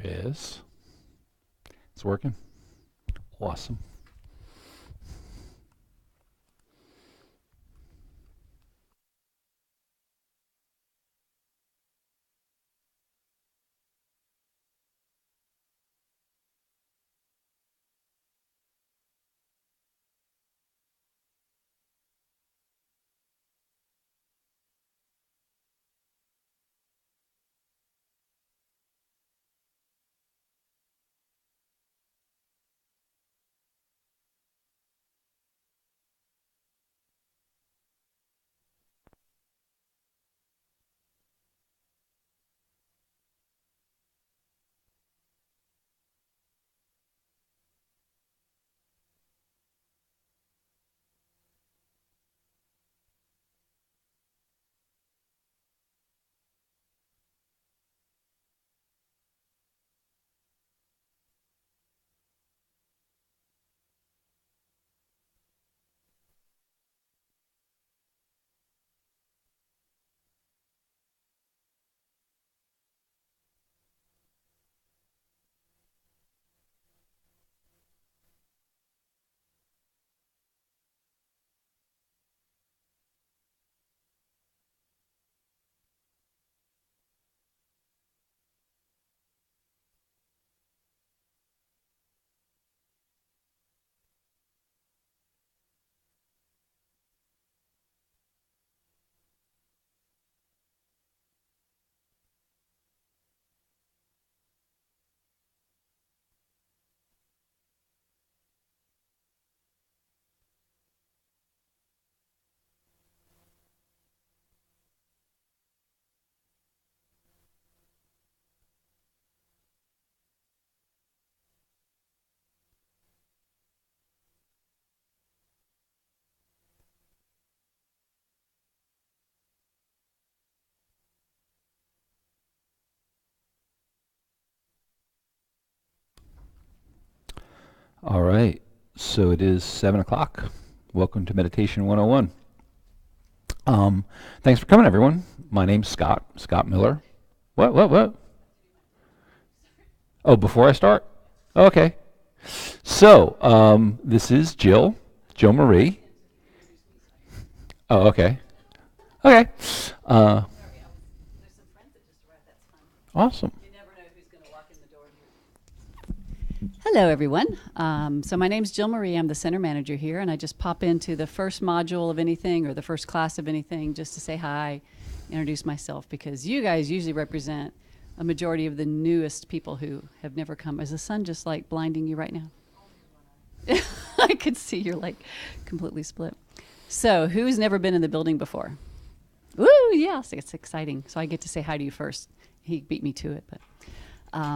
is. It's working. Awesome. All right. So it is 7 o'clock. Welcome to Meditation 101. Thanks for coming, everyone. My name's Scott Miller. What? Oh, before I start? Okay. So, this is Jill Marie. Oh, okay. Okay. Uh, awesome. Hello, everyone. So my name's Jill Marie. I'm the center manager here, and I just pop into the first module of anything or the first class of anything just to say hi, introduce myself, because you guys usually represent a majority of the newest people who have never come. Is the sun just like blinding you right now? I could see you're like completely split. So who's never been in the building before? Woo, yes, it's exciting. So I get to say hi to you first. He beat me to it, but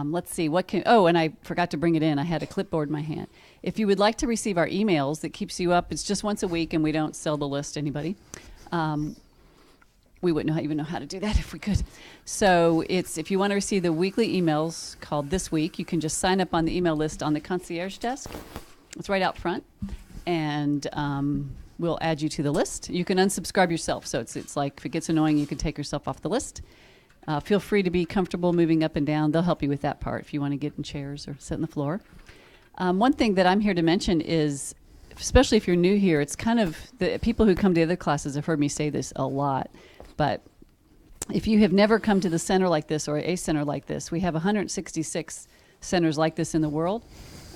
let's see and I forgot to bring it in. I had a clipboard in my hand. If you would like to receive our emails that keeps you up, it's just once a week and we don't sell the list to anybody. We wouldn't even know how to do that if we could. So if you want to receive the weekly emails called This Week, you can just sign up on the email list on the concierge desk. It's right out front. And we'll add you to the list. You can unsubscribe yourself. So it's like if it gets annoying, you can take yourself off the list. Feel free to be comfortable moving up and down. They'll help you with that part if you want to get in chairs or sit on the floor. One thing that I'm here to mention is, especially if you're new here, it's kind of the people who come to other classes have heard me say this a lot. But if you have never come to the center like this or a center like this, we have 166 centers like this in the world.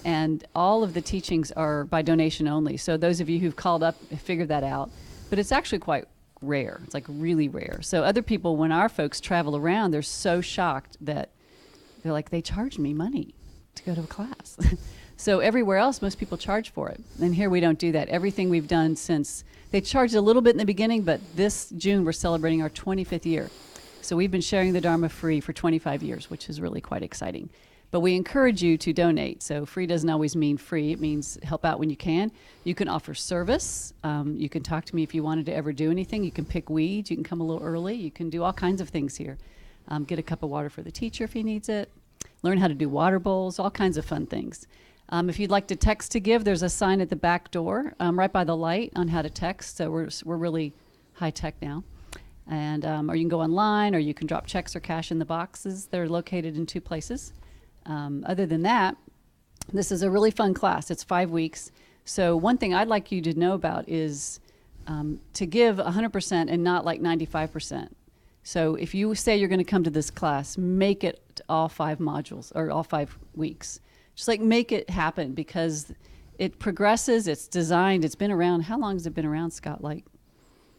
And all of the teachings are by donation only. So those of you who've called up have figured that out. But it's actually quite rare. It's like really rare. So other people, when our folks travel around, they're so shocked that they're like, they charged me money to go to a class. So everywhere else, most people charge for it. And here we don't do that. Everything we've done since, they charged a little bit in the beginning, but this June we're celebrating our 25th year. So we've been sharing the Dharma free for 25 years, which is really quite exciting. But we encourage you to donate. So free doesn't always mean free. It means help out when you can. You can offer service. You can talk to me if you wanted to ever do anything. You can pick weeds. You can come a little early. You can do all kinds of things here. Get a cup of water for the teacher if he needs it. Learn how to do water bowls, all kinds of fun things. If you'd like to text to give, there's a sign at the back door right by the light on how to text. So we're really high tech now. And or you can go online, or you can drop checks or cash in the boxes. They're located in two places. Other than that, this is a really fun class. It's 5 weeks. So one thing I'd like you to know about is to give 100% and not like 95%. So if you say you're going to come to this class, make it all 5 modules or all 5 weeks. Just like make it happen, because it progresses, it's designed, it's been around. How long has it been around, Scott? Like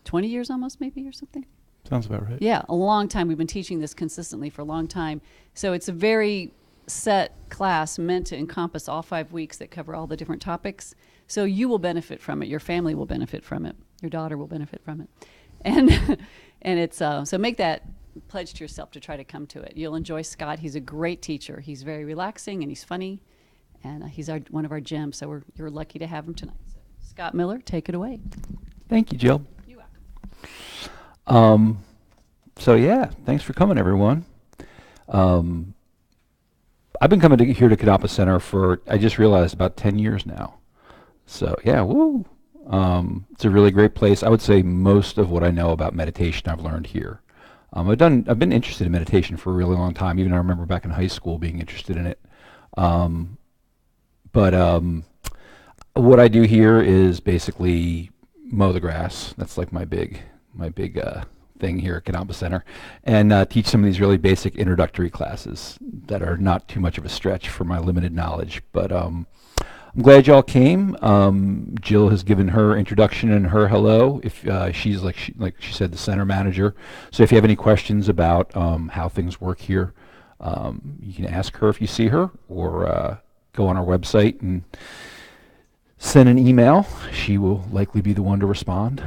20 years almost, maybe, or something? Sounds about right. Yeah, a long time. We've been teaching this consistently for a long time. So it's a very set class meant to encompass all 5 weeks that cover all the different topics. So you will benefit from it. Your family will benefit from it. Your daughter will benefit from it. And and it's so make that pledge to yourself to try to come to it. You'll enjoy Scott. He's a great teacher. He's very relaxing and he's funny, and he's one of our gems. So you're lucky to have him tonight. So, Scott Miller, take it away. Thank you, Jill. You're welcome. So yeah, thanks for coming, everyone. I've been coming here to Kadampa Center for, I just realized, about 10 years now. So yeah, woo. It's a really great place. I would say most of what I know about meditation I've learned here. I've been interested in meditation for a really long time. Even I remember back in high school being interested in it. But what I do here is basically mow the grass. That's like my big thing here at Kadampa Center, and teach some of these really basic introductory classes that are not too much of a stretch for my limited knowledge. But I'm glad y'all came. Jill has given her introduction and her hello. If she's like she said, the center manager. So if you have any questions about how things work here, you can ask her if you see her, or go on our website and send an email. She will likely be the one to respond.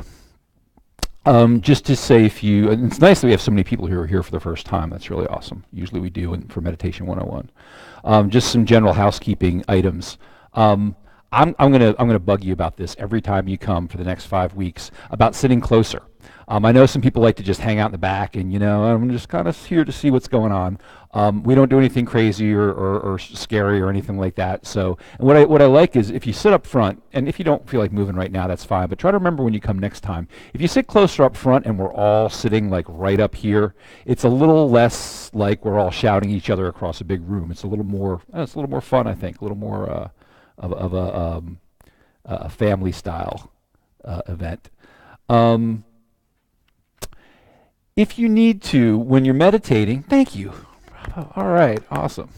Just to say, and it's nice that we have so many people who are here for the first time. That's really awesome. Usually we do for Meditation 101. Just some general housekeeping items. I'm gonna bug you about this every time you come for the next 5 weeks about sitting closer. I know some people like to just hang out in the back, and I'm just kind of here to see what's going on. We don't do anything crazy or scary or anything like that. So, and what I like is if you sit up front, and if you don't feel like moving right now, that's fine. But try to remember when you come next time, if you sit closer up front and we're all sitting like right up here, it's a little less like we're all shouting each other across a big room. It's a little more fun, I think. A little more of a family style event. If you need to, when you're meditating, thank you. All right, awesome.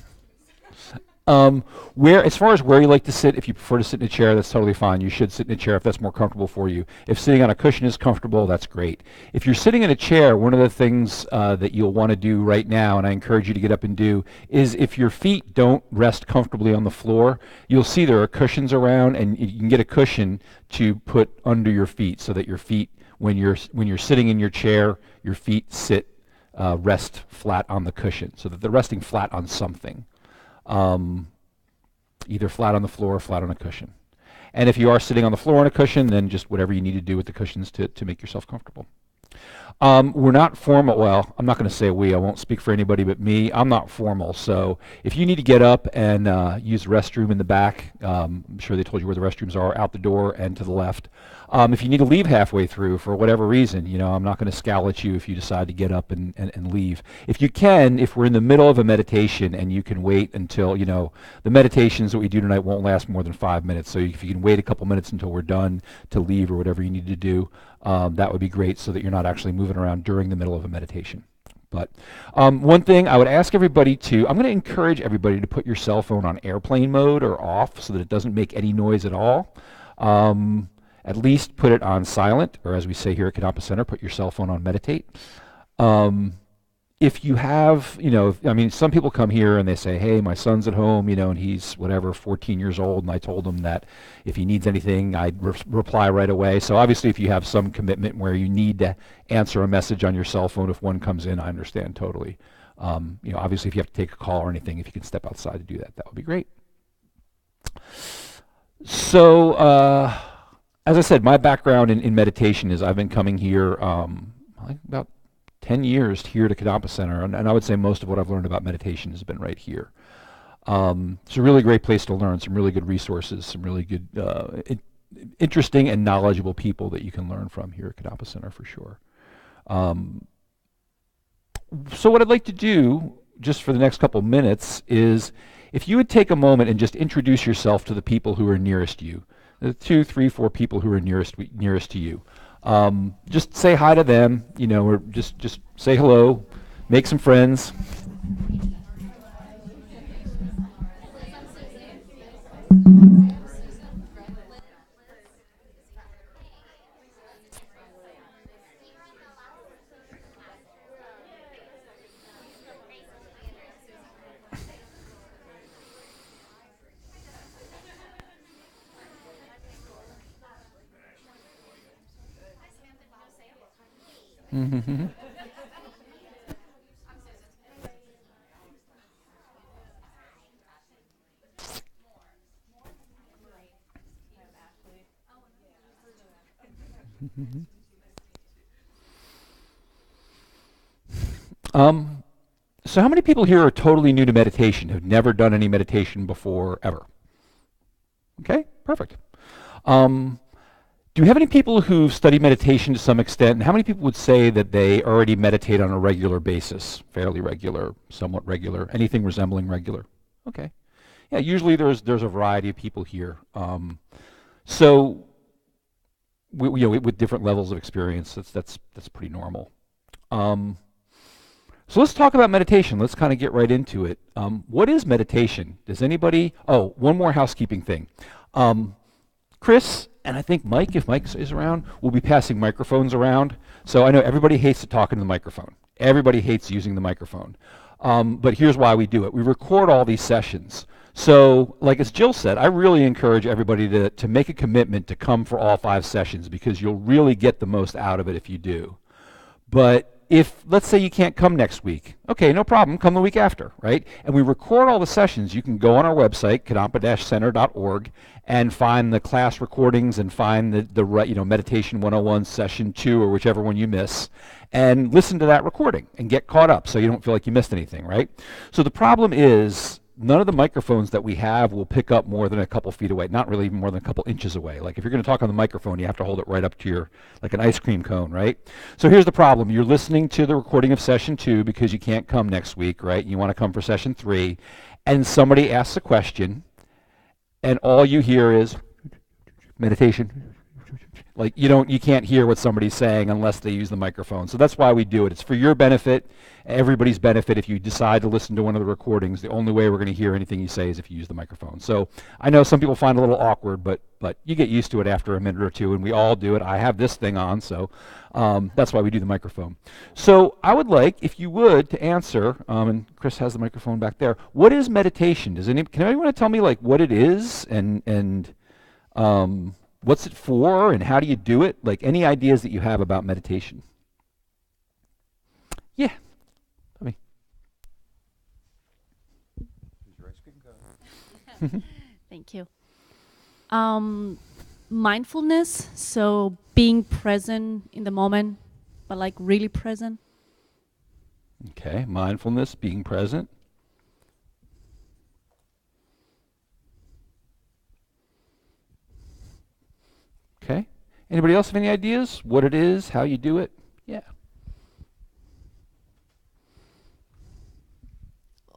As far as where you like to sit, if you prefer to sit in a chair, that's totally fine. You should sit in a chair if that's more comfortable for you. If sitting on a cushion is comfortable, that's great. If you're sitting in a chair, one of the things that you'll want to do right now, and I encourage you to get up and do, is if your feet don't rest comfortably on the floor, you'll see there are cushions around, and you can get a cushion to put under your feet so that your feet, when you're sitting in your chair, your feet rest flat on the cushion, so that they're resting flat on something. Either flat on the floor or flat on a cushion. And if you are sitting on the floor on a cushion, then just whatever you need to do with the cushions to make yourself comfortable. We're not formal. Well, I'm not going to say we. I won't speak for anybody but me. I'm not formal. So if you need to get up and use the restroom in the back, I'm sure they told you where the restrooms are, out the door and to the left. If you need to leave halfway through for whatever reason, I'm not going to scowl at you if you decide to get up and leave. If you can, if we're in the middle of a meditation and you can wait until, the meditations that we do tonight won't last more than 5 minutes. So if you can wait a couple minutes until we're done to leave or whatever you need to do, that would be great, so that you're not actually moving around during the middle of a meditation. But one thing I would ask everybody I'm going to encourage everybody to put your cell phone on airplane mode or off so that it doesn't make any noise at all. At least put it on silent, or as we say here at Kadampa Center, put your cell phone on meditate. If you have, some people come here and they say, hey, my son's at home, and he's 14 years old, and I told him that if he needs anything, I'd reply right away. So obviously if you have some commitment where you need to answer a message on your cell phone if one comes in, I understand totally. Obviously if you have to take a call or anything, if you can step outside to do that, that would be great. So, as I said, my background in meditation is I've been coming here about 10 years here to Kadampa Center, and I would say most of what I've learned about meditation has been right here. It's a really great place to learn, some really good resources, some really good, interesting and knowledgeable people that you can learn from here at Kadampa Center for sure. So what I'd like to do just for the next couple minutes is if you would take a moment and just introduce yourself to the people who are nearest to you, the 2, 3, 4 people who are nearest to you. Just say hi to them, you know, or just say hello, make some friends. Mm-hmm. Um, so how many people here are totally new to meditation, have never done any meditation before, ever? Okay, perfect. Um, do you have any people who study meditation to some extent? And how many people would say that they already meditate on a regular basis, fairly regular, somewhat regular, anything resembling regular? Okay. Yeah, usually there's a variety of people here. So you know, with different levels of experience, that's pretty normal. So let's talk about meditation. Let's kind of get right into it. What is meditation? Does anybody? Oh, one more housekeeping thing. Chris and I think Mike, if Mike is around, will be passing microphones around. So I know everybody hates to talk into the microphone. Everybody hates using the microphone. But here's why we do it. We record all these sessions. So, like as Jill said, I really encourage everybody to make a commitment to come for all 5 sessions because you'll really get the most out of it if you do. But if, let's say you can't come next week, okay, no problem, come the week after, right? And we record all the sessions. You can go on our website, kadampa-center.org, and find the class recordings and find the you know, Meditation 101 session 2 or whichever one you miss, and listen to that recording and get caught up so you don't feel like you missed anything, right? So the problem is none of the microphones that we have will pick up more than a couple feet away, not really even more than a couple inches away. Like if you're going to talk on the microphone, you have to hold it right up to your, like an ice cream cone, right? So here's the problem. You're listening to the recording of session 2 because you can't come next week, right? You want to come for session 3, and somebody asks a question, and all you hear is meditation. Like you can't hear what somebody's saying unless they use the microphone. So that's why we do it. It's for your benefit, everybody's benefit. If you decide to listen to one of the recordings, the only way we're going to hear anything you say is if you use the microphone. So I know some people find it a little awkward, but you get used to it after a minute or two, and we all do it. I have this thing on, so that's why we do the microphone. So I would like, if you would, to answer, and Chris has the microphone back there, what is meditation? Can anyone tell me like what it is and what's it for, and how do you do it? Like any ideas that you have about meditation? Yeah. I mean. Thank you. Mindfulness, so being present in the moment, but like really present. Okay, mindfulness, being present. Okay. Anybody else have any ideas? What it is, how you do it? Yeah.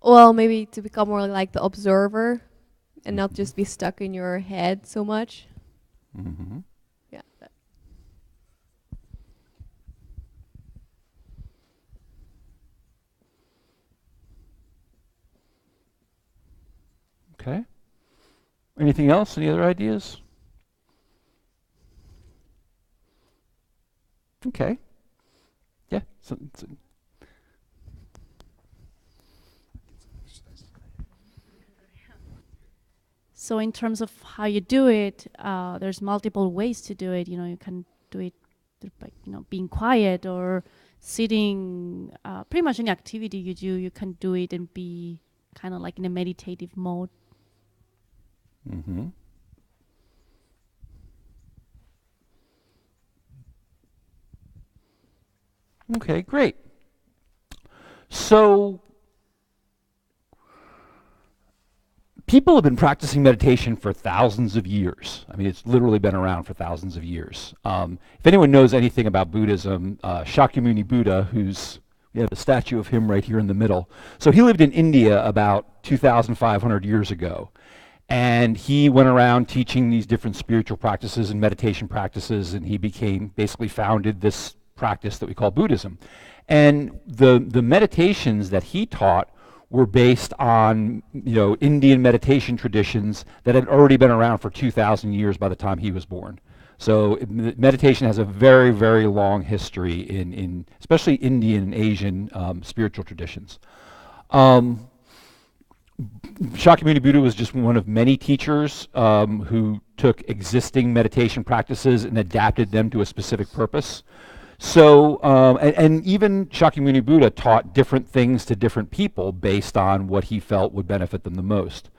Well, maybe to become more like the observer and not just be stuck in your head so much. Mm-hmm. Yeah. Okay. Anything else? Any other ideas? Okay. Yeah. So in terms of how you do it, there's multiple ways to do it. You know, you can do it by, you know, being quiet or sitting. Pretty much any activity you do, you can do it and be kind of like in a meditative mode. Mm-hmm. Okay, great. So people have been practicing meditation for thousands of years. I mean, it's literally been around for thousands of years. If anyone knows anything about Buddhism, Shakyamuni Buddha, who's We have a statue of him right here in the middle. So he lived in India about 2,500 years ago. And he went around teaching these different spiritual practices and meditation practices, and he basically founded this practice that we call Buddhism. And the meditations that he taught were based on, Indian meditation traditions that had already been around for 2,000 years by the time he was born. So meditation has a very, very long history in especially Indian and Asian spiritual traditions. Shakyamuni Buddha was just one of many teachers who took existing meditation practices and adapted them to a specific purpose. So, and even Shakyamuni Buddha taught different things to different people based on what he felt would benefit them the most.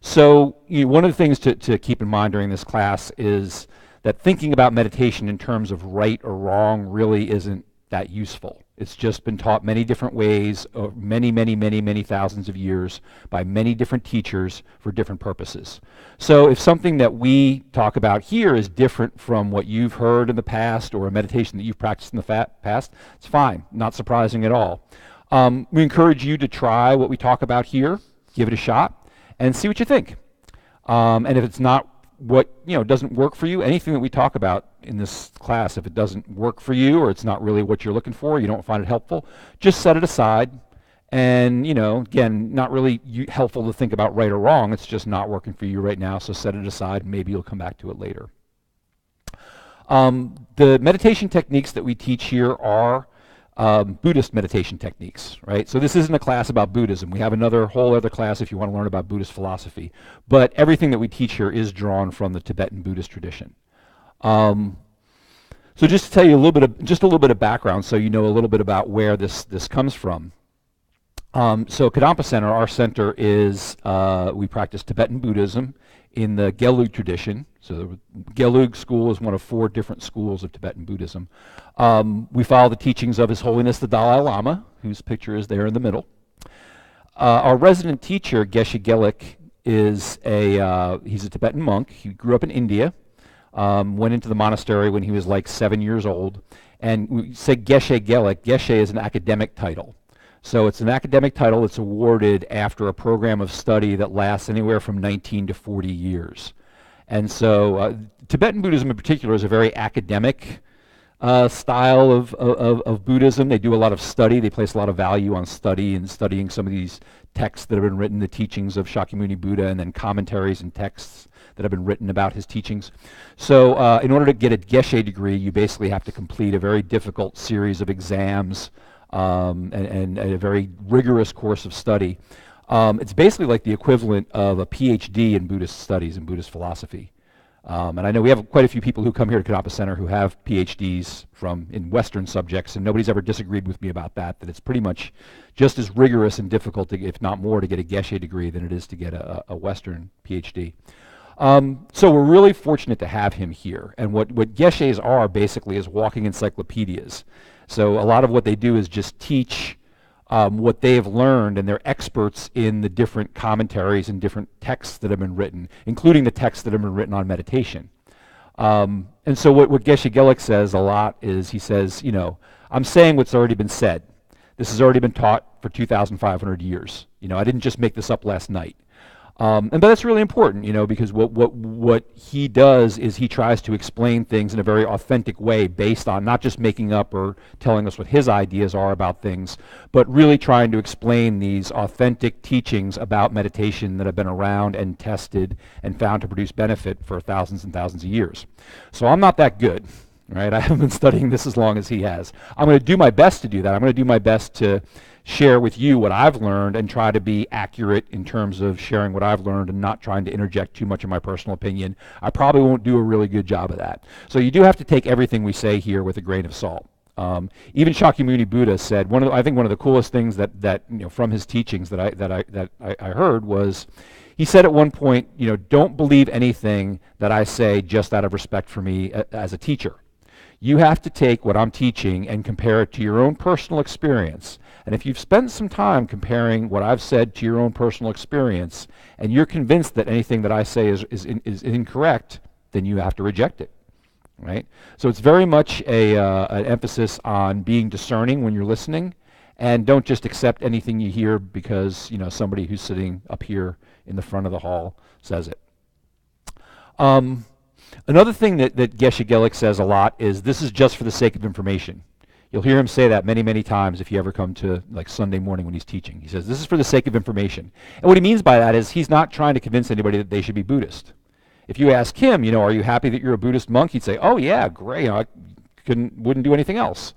So, one of the things to keep in mind during this class is that thinking about meditation in terms of right or wrong really isn't that useful. It's just been taught many different ways, many, many, many, many thousands of years by many different teachers for different purposes. So if something that we talk about here is different from what you've heard in the past or a meditation that you've practiced in the past, it's fine, not surprising at all. We encourage you to try what we talk about here, give it a shot, and see what you think. And if it's not doesn't work for you, anything that we talk about in this class, if it doesn't work for you or it's not really what you're looking for, you don't find it helpful, just set it aside. And, again, not really helpful to think about right or wrong. It's just not working for you right now, so set it aside, and maybe you'll come back to it later. The meditation techniques that we teach here are Buddhist meditation techniques, right? So this isn't a class about Buddhism. We have whole other class if you want to learn about Buddhist philosophy. But everything that we teach here is drawn from the Tibetan Buddhist tradition. So just to tell you a little bit of background, so you know a little bit about where this comes from. So Kadampa Center, our center is we practice Tibetan Buddhism in the Gelug tradition. So the Gelug school is one of 4 different schools of Tibetan Buddhism. We follow the teachings of His Holiness the Dalai Lama, whose picture is there in the middle. Our resident teacher, Geshe Gelik, he's a Tibetan monk. He grew up in India, went into the monastery when he was like 7 years old. And we say Geshe Gelik. Geshe is an academic title. So it's an academic title that's awarded after a program of study that lasts anywhere from 19 to 40 years. And so Tibetan Buddhism in particular is a very academic style of Buddhism. They do a lot of study. They place a lot of value on study and studying some of these texts that have been written, the teachings of Shakyamuni Buddha, and then commentaries and texts that have been written about his teachings. So in order to get a Geshe degree, you basically have to complete a very difficult series of exams and a very rigorous course of study. It's basically like the equivalent of a PhD in Buddhist studies and Buddhist philosophy. And I know we have quite a few people who come here to Kadampa Center who have PhDs in Western subjects, and nobody's ever disagreed with me about that it's pretty much just as rigorous and difficult, if not more, to get a Geshe degree than it is to get a Western PhD. So we're really fortunate to have him here. And what Geshes are basically is walking encyclopedias. So a lot of what they do is just teach what they have learned, and they're experts in the different commentaries and different texts that have been written, including the texts that have been written on meditation. And so what Geshe Gelik says a lot is, he says, I'm saying what's already been said. This has already been taught for 2,500 years. I didn't just make this up last night. But that's really important, because what he does is he tries to explain things in a very authentic way based on not just making up or telling us what his ideas are about things, but really trying to explain these authentic teachings about meditation that have been around and tested and found to produce benefit for thousands and thousands of years. So I'm not that good, right? I haven't been studying this as long as he has. I'm going to do my best to do that. I'm going to do my best to share with you what I've learned and try to be accurate in terms of sharing what I've learned and not trying to interject too much of my personal opinion. I probably won't do a really good job of that. So you do have to take everything we say here with a grain of salt. Even Shakyamuni Buddha said, I think one of the coolest things that from his teachings that I heard was, he said at one point, don't believe anything that I say just out of respect for me as a teacher. You have to take what I'm teaching and compare it to your own personal experience. And if you've spent some time comparing what I've said to your own personal experience, and you're convinced that anything that I say is incorrect, then you have to reject it, right? So it's very much an emphasis on being discerning when you're listening, And don't just accept anything you hear because, somebody who's sitting up here in the front of the hall says it. Another thing that Geshe Gelik says a lot is this is just for the sake of information. You'll hear him say that many, many times if you ever come to like Sunday morning when he's teaching. He says this is for the sake of information. And what he means by that is he's not trying to convince anybody that they should be Buddhist. If you ask him, are you happy that you're a Buddhist monk? He'd say, oh yeah, great. I wouldn't do anything else.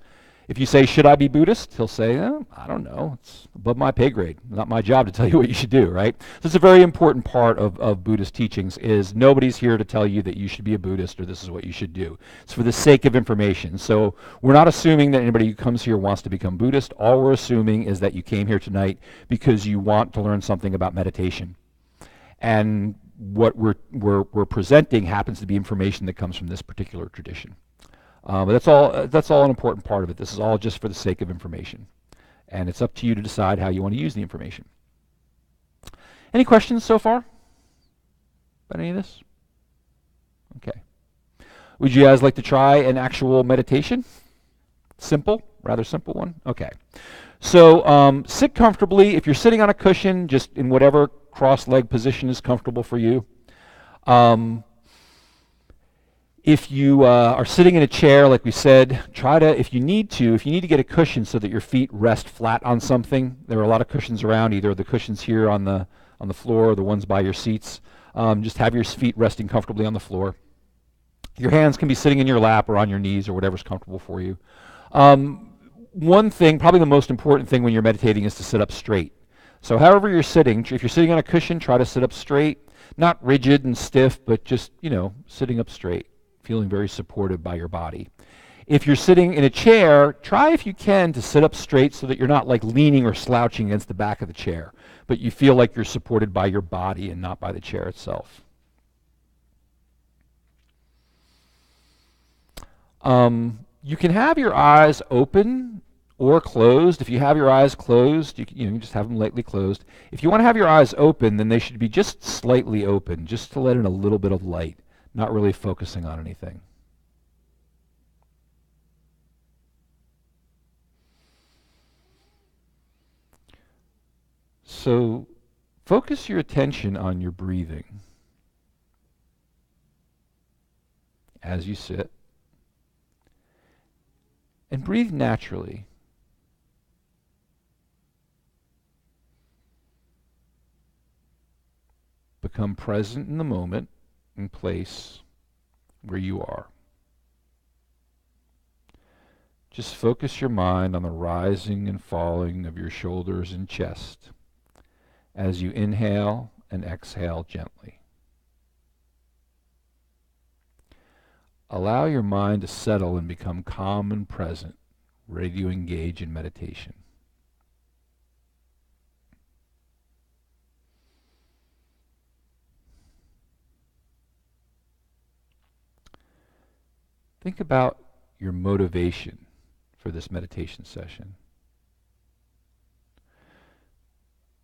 If you say, should I be Buddhist? He'll say, I don't know. It's above my pay grade. Not my job to tell you what you should do, right? So it's a very important part of Buddhist teachings is nobody's here to tell you that you should be a Buddhist or this is what you should do. It's for the sake of information. So we're not assuming that anybody who comes here wants to become Buddhist. All we're assuming is that you came here tonight because you want to learn something about meditation. And what we're presenting happens to be information that comes from this particular tradition. But that's all an important part of it. This is all just for the sake of information. And it's up to you to decide how you want to use the information. Any questions so far about any of this? Okay. Would you guys like to try an actual meditation? Simple, rather simple one? Okay. So sit comfortably. If you're sitting on a cushion, just in whatever cross-leg position is comfortable for you. If you are sitting in a chair, like we said, if you need to get a cushion so that your feet rest flat on something. There are a lot of cushions around, either the cushions here on the floor or the ones by your seats. Just have your feet resting comfortably on the floor. Your hands can be sitting in your lap or on your knees or whatever's comfortable for you. One thing, probably the most important thing when you're meditating, is to sit up straight. So however you're sitting, if you're sitting on a cushion, try to sit up straight. Not rigid and stiff, but just, sitting up straight. Feeling very supported by your body. If you're sitting in a chair, try if you can to sit up straight so that you're not like leaning or slouching against the back of the chair, but you feel like you're supported by your body and not by the chair itself. You can have your eyes open or closed. If you have your eyes closed, you can just have them lightly closed. If you want to have your eyes open, then they should be just slightly open, just to let in a little bit of light. Not really focusing on anything. So focus your attention on your breathing as you sit. And breathe naturally. Become present in the moment and place where you are. Just focus your mind on the rising and falling of your shoulders and chest as you inhale and exhale gently. Allow your mind to settle and become calm and present, ready to engage in meditation. Think about your motivation for this meditation session.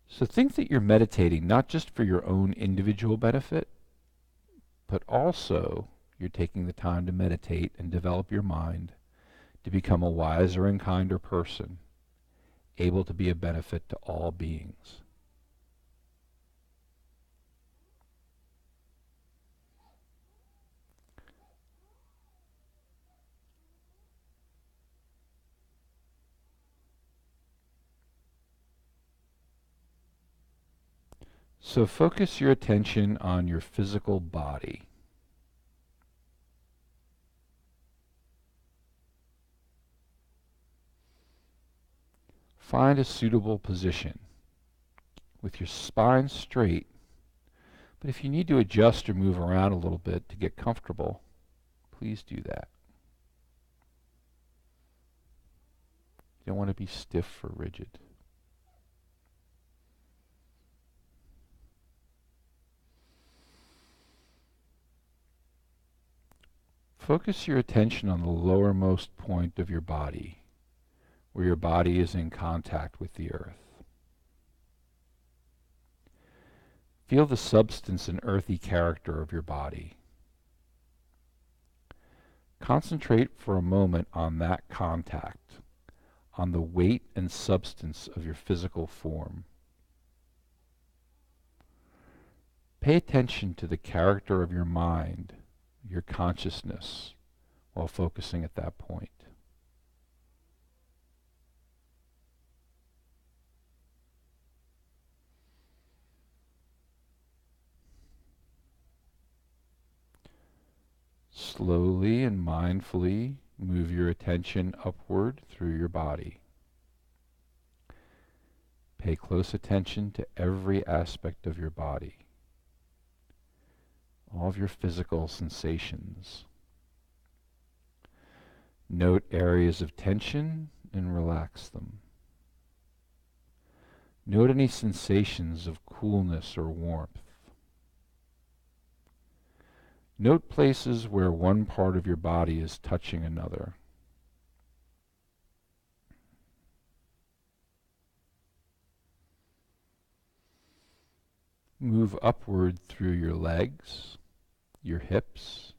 So think that you're meditating not just for your own individual benefit, but also you're taking the time to meditate and develop your mind to become a wiser and kinder person, able to be a benefit to all beings. So focus your attention on your physical body. Find a suitable position with your spine straight, but if you need to adjust or move around a little bit to get comfortable, please do that. You don't want to be stiff or rigid. Focus your attention on the lowermost point of your body, where your body is in contact with the earth. Feel the substance and earthy character of your body. Concentrate for a moment on that contact, on the weight and substance of your physical form. Pay attention to the character of your mind, your consciousness, while focusing at that point. Slowly and mindfully move your attention upward through your body. Pay close attention to every aspect of your body, all of your physical sensations. Note areas of tension and relax them. Note any sensations of coolness or warmth. Note places where one part of your body is touching another. Move upward through your legs, your hips,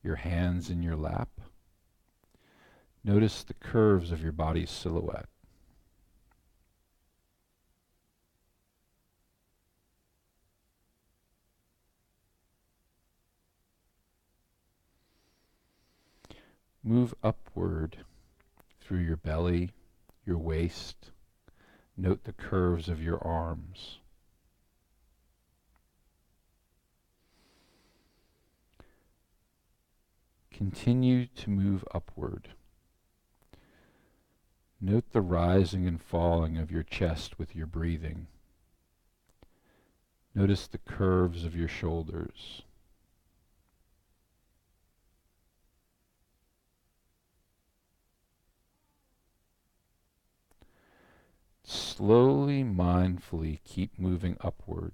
your hands in your lap. Notice the curves of your body's silhouette. Move upward through your belly, your waist. Note the curves of your arms. Continue to move upward. Note the rising and falling of your chest with your breathing. Notice the curves of your shoulders. Slowly, mindfully keep moving upward.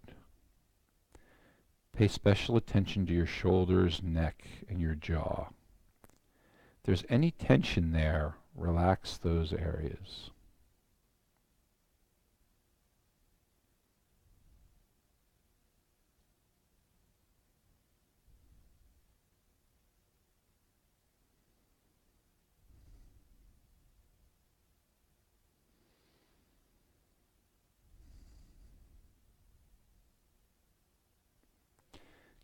Pay special attention to your shoulders, neck, and your jaw. If there's any tension there, relax those areas.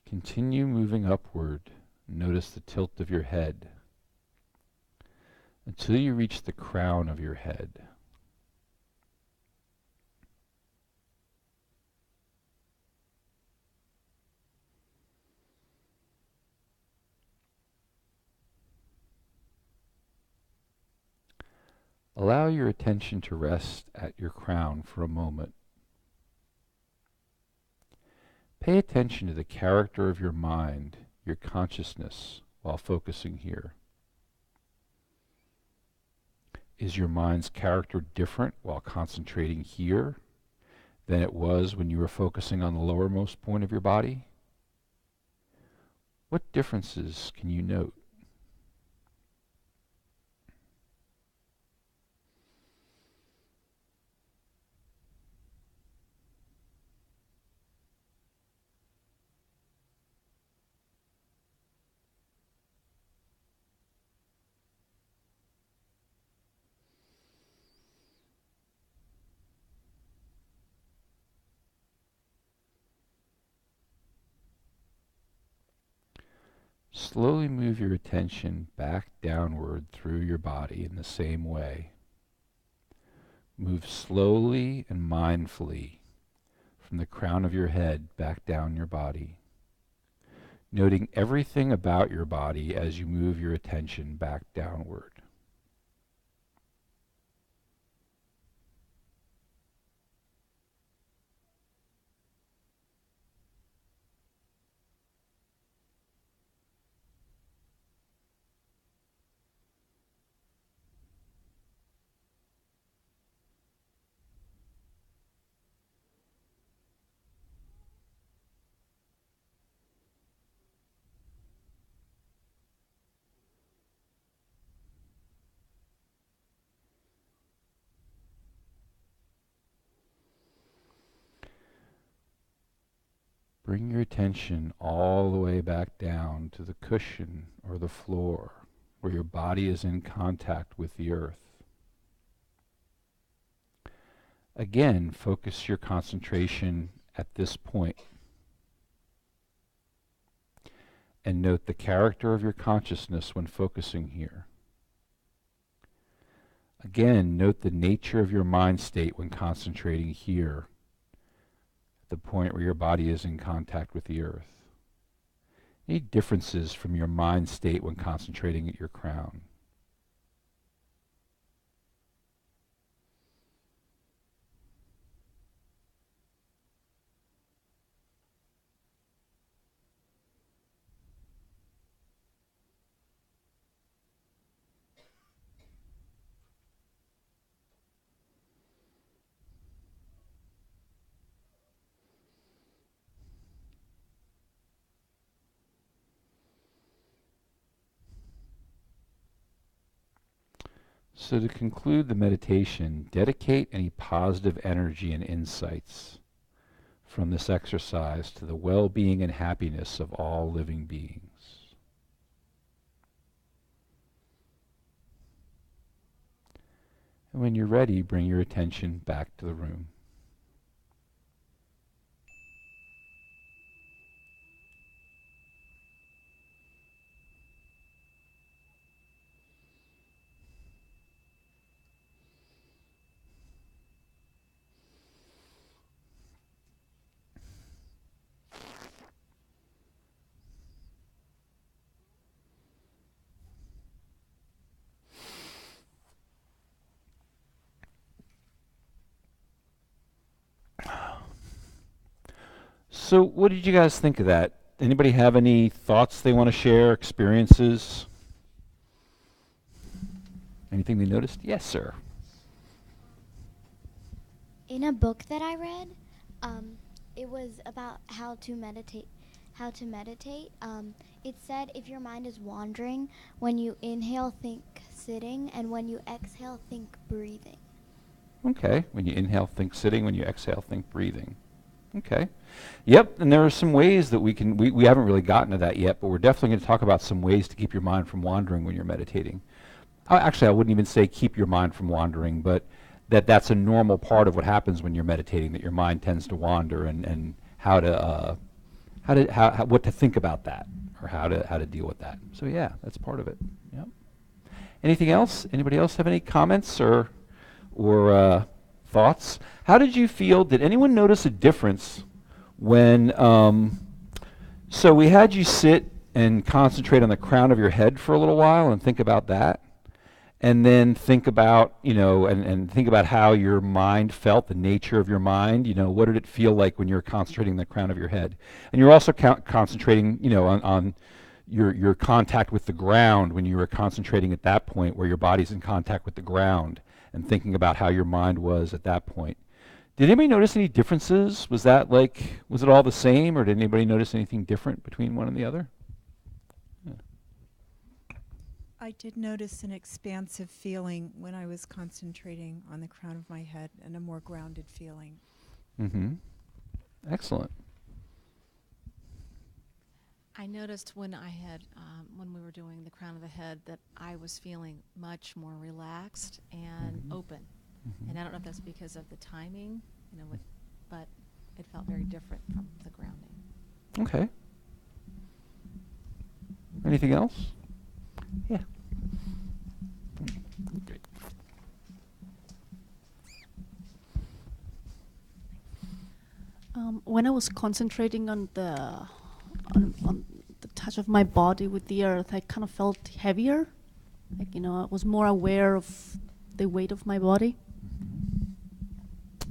Continue moving upward. Notice the tilt of your head until you reach the crown of your head. Allow your attention to rest at your crown for a moment. Pay attention to the character of your mind, your consciousness, while focusing here. Is your mind's character different while concentrating here than it was when you were focusing on the lowermost point of your body? What differences can you note? Slowly move your attention back downward through your body in the same way. Move slowly and mindfully from the crown of your head back down your body, noting everything about your body as you move your attention back downward. Bring your attention all the way back down to the cushion or the floor where your body is in contact with the earth. Again, focus your concentration at this point. And note the character of your consciousness when focusing here. Again, note the nature of your mind state when concentrating here, the point where your body is in contact with the earth. Any differences from your mind state when concentrating at your crown? So to conclude the meditation, dedicate any positive energy and insights from this exercise to the well-being and happiness of all living beings. And when you're ready, bring your attention back to the room. So what did you guys think of that? Anybody have any thoughts they want to share, experiences? Anything they noticed? Yes, sir. In a book that I read, it was about how to meditate. It said if your mind is wandering, when you inhale, think sitting, and when you exhale, think breathing. Okay. When you inhale, think sitting. When you exhale, think breathing. Okay. Yep, and there are some ways that we haven't really gotten to that yet, but we're definitely going to talk about some ways to keep your mind from wandering when you're meditating. Actually, I wouldn't even say keep your mind from wandering, but that's a normal part of what happens when you're meditating, that your mind tends to wander, and what to think about that, or how to deal with that. So yeah, that's part of it. Yep. Anything else? Anybody else have any comments or thoughts? How did you feel? Did anyone notice a difference when, so we had you sit and concentrate on the crown of your head for a little while and think about that, and then think about, and think about how your mind felt, the nature of your mind, what did it feel like when you were concentrating on the crown of your head? And you're also concentrating, on your contact with the ground when you were concentrating at that point where your body's in contact with the ground, and thinking about how your mind was at that point. Did anybody notice any differences? Was it all the same, or did anybody notice anything different between one and the other? Yeah. I did notice an expansive feeling when I was concentrating on the crown of my head, and a more grounded feeling. Mm-hmm. Excellent. I noticed when when we were doing the crown of the head, that I was feeling much more relaxed and open. Mm-hmm. And I don't know if that's because of the timing, but it felt very different from the grounding. Okay. Anything else? Yeah. Great. When I was concentrating on the touch of my body with the earth, I kind of felt heavier. I was more aware of the weight of my body.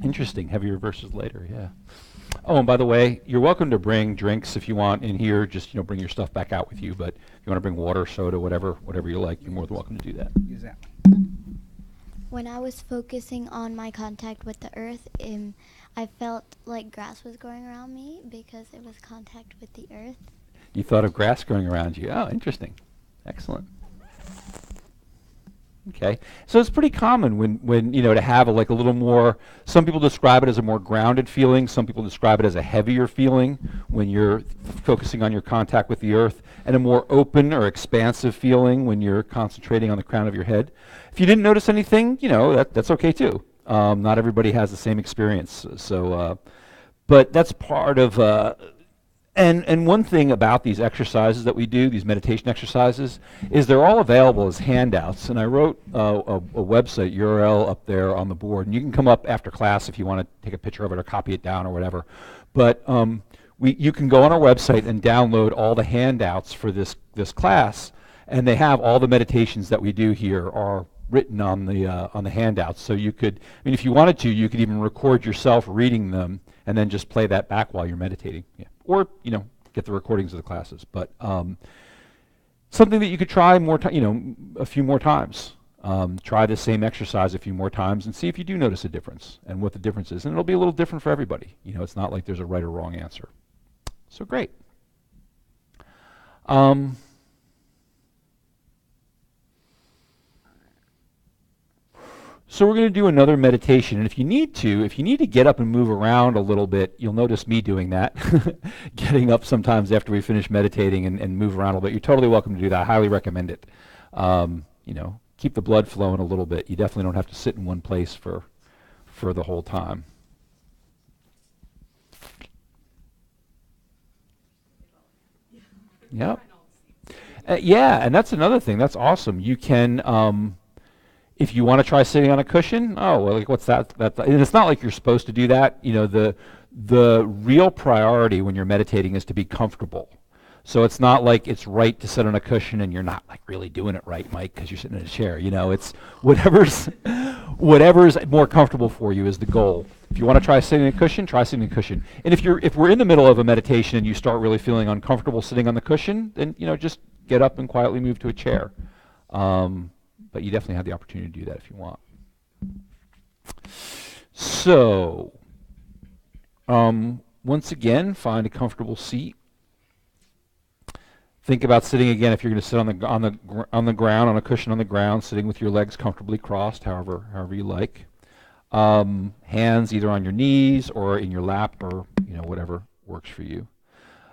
Interesting. Heavier versus lighter, yeah. Oh, and by the way, you're welcome to bring drinks if you want in here. Just bring your stuff back out with you. But if you want to bring water, soda, whatever you like, you're more than welcome to do that. Use that. When I was focusing on my contact with the earth, I felt like grass was growing around me because it was contact with the earth. You thought of grass growing around you. Oh, interesting. Excellent. Okay, so it's pretty common when to have a little more. Some people describe it as a more grounded feeling. Some people describe it as a heavier feeling when you're focusing on your contact with the earth, and a more open or expansive feeling when you're concentrating on the crown of your head. If you didn't notice anything, that's okay too. Not everybody has the same experience. So, but that's part of, and one thing about these exercises that we do, these meditation exercises, is they're all available as handouts. And I wrote a website URL up there on the board, and you can come up after class if you want to take a picture of it or copy it down or whatever. But you can go on our website and download all the handouts for this class, and they have all the meditations that we do here are written on the handouts. So you could, I mean, if you wanted to, you could even record yourself reading them and then just play that back while you're meditating. Yeah. Or, get the recordings of the classes. But something that you could try a few more times. Try the same exercise a few more times and see if you do notice a difference and what the difference is. And it'll be a little different for everybody. It's not like there's a right or wrong answer. So great. So we're going to do another meditation, and if you need to get up and move around a little bit, you'll notice me doing that, getting up sometimes after we finish meditating and move around a little bit. You're totally welcome to do that. I highly recommend it. Keep the blood flowing a little bit. You definitely don't have to sit in one place for the whole time. Yep. Yeah, and that's another thing. That's awesome. You can. If you want to try sitting on a cushion, what's that? And it's not like you're supposed to do that. The real priority when you're meditating is to be comfortable. So it's not like it's right to sit on a cushion and you're not like really doing it right, Mike, because you're sitting in a chair. It's whatever's more comfortable for you is the goal. If you want to try sitting on a cushion, try sitting on a cushion. And if we're in the middle of a meditation and you start really feeling uncomfortable sitting on the cushion, then just get up and quietly move to a chair. But you definitely have the opportunity to do that if you want. So, once again, find a comfortable seat. Think about sitting again if you're going to sit on the ground, on a cushion on the ground, sitting with your legs comfortably crossed, however you like. Hands either on your knees or in your lap or whatever works for you.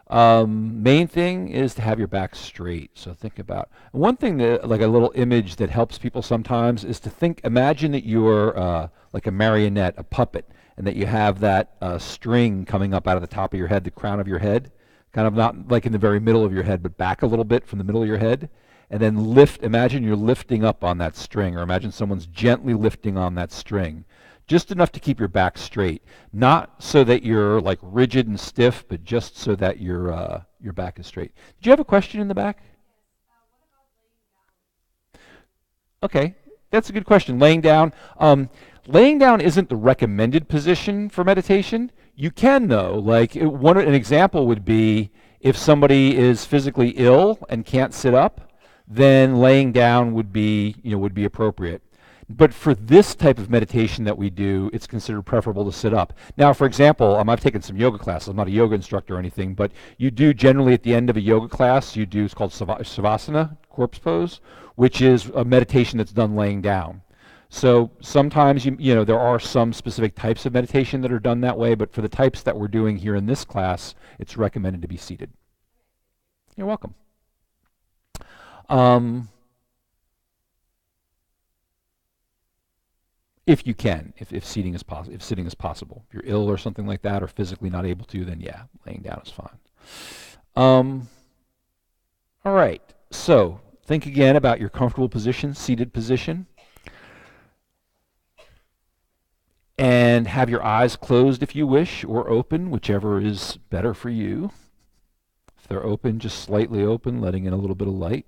Main thing is to have your back straight. So think about one thing that, like a little image that helps people sometimes, is to imagine that you're like a marionette, a puppet, and that you have that string coming up out of the top of your head, the crown of your head, kind of not like in the very middle of your head, but back a little bit from the middle of your head, and then imagine you're lifting up on that string, or imagine someone's gently lifting on that string. Just enough to keep your back straight, not so that you're like rigid and stiff, but just so that your back is straight. Did you have a question in the back? Okay, that's a good question. Laying down. Laying down isn't the recommended position for meditation. You can though. Like an example would be if somebody is physically ill and can't sit up, then laying down would be appropriate. But for this type of meditation that we do, it's considered preferable to sit up. Now, for example, I've taken some yoga classes. I'm not a yoga instructor or anything, but you do generally at the end of a yoga class, it's called Savasana, corpse pose, which is a meditation that's done laying down. So sometimes, there are some specific types of meditation that are done that way, but for the types that we're doing here in this class, it's recommended to be seated. You're welcome. If you can, if sitting is possible, if you're ill or something like that, or physically not able to, then yeah, laying down is fine. All right. So think again about your comfortable position, seated position, and have your eyes closed if you wish, or open, whichever is better for you. If they're open, just slightly open, letting in a little bit of light.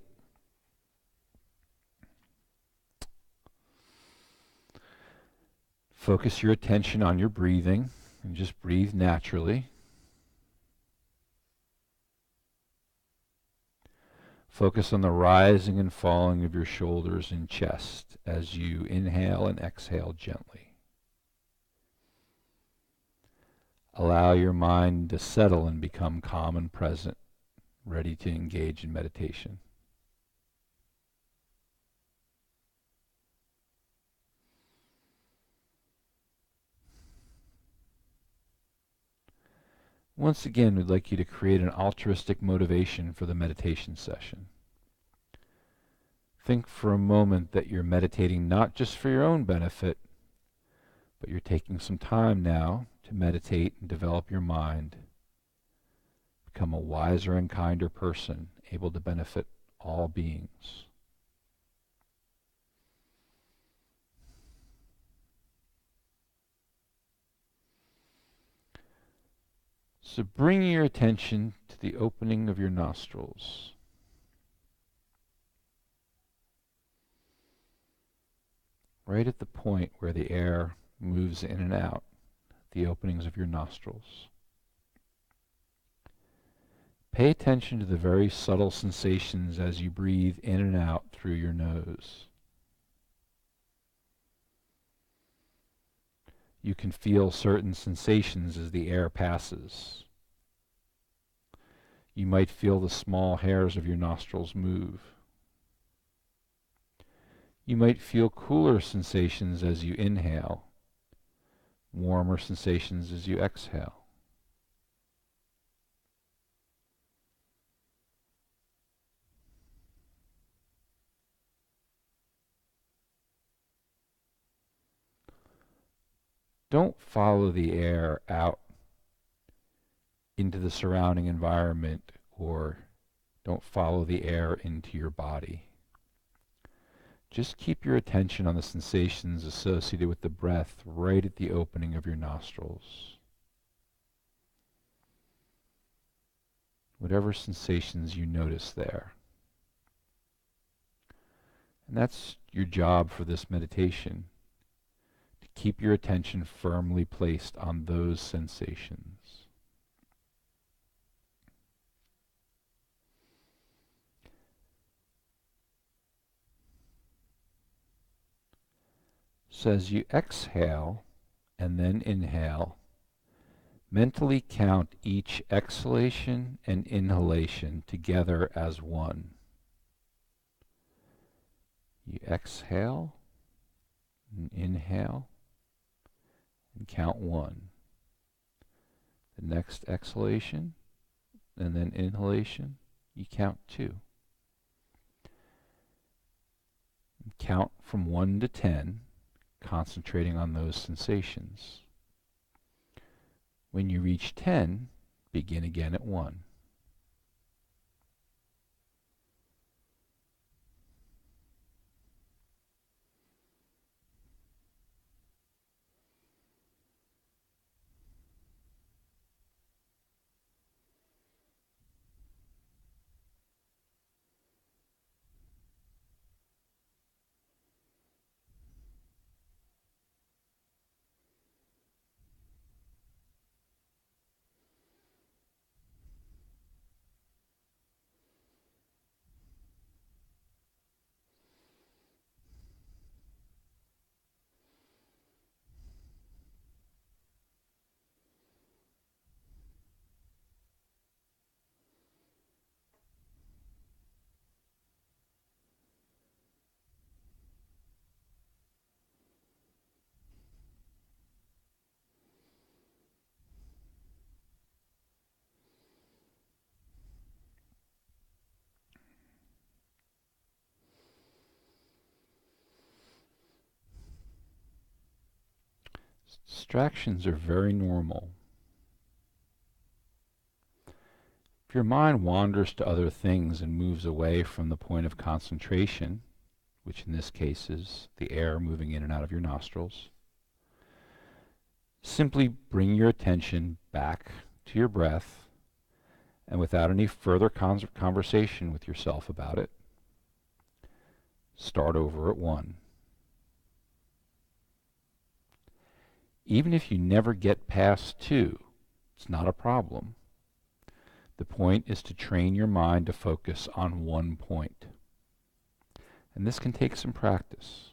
Focus your attention on your breathing and just breathe naturally. Focus on the rising and falling of your shoulders and chest as you inhale and exhale gently. Allow your mind to settle and become calm and present, ready to engage in meditation. Once again, we'd like you to create an altruistic motivation for the meditation session. Think for a moment that you're meditating not just for your own benefit, But you're taking some time now to meditate and develop your mind, become a wiser and kinder person, able to benefit all beings. So bring your attention to the opening of your nostrils. Right at the point where the air moves in and out, the openings of your nostrils. Pay attention to the very subtle sensations as you breathe in and out through your nose. You can feel certain sensations as the air passes. You might feel the small hairs of your nostrils move. You might feel cooler sensations as you inhale, warmer sensations as you exhale. Don't follow the air out into the surrounding environment, or don't follow the air into your body. Just keep your attention on the sensations associated with the breath right at the opening of your nostrils. Whatever sensations you notice there. And that's your job for this meditation, to keep your attention firmly placed on those sensations. So as you exhale and then inhale, mentally count each exhalation and inhalation together as one. You exhale and inhale and count one. The next exhalation and then inhalation, you count two. And count from 1 to 10, concentrating on those sensations. When you reach 10, begin again at 1. Distractions are very normal. If your mind wanders to other things and moves away from the point of concentration, which in this case is the air moving in and out of your nostrils, simply bring your attention back to your breath, and without any further conversation with yourself about it, start over at 1. Even if you never get past 2, it's not a problem. The point is to train your mind to focus on one point. And this can take some practice.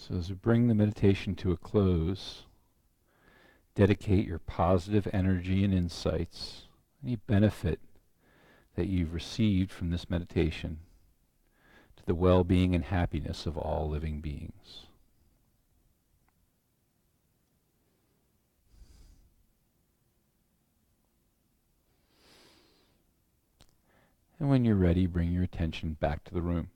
So as we bring the meditation to a close, dedicate your positive energy and insights, any benefit that you've received from this meditation, to the well-being and happiness of all living beings. And when you're ready, bring your attention back to the room.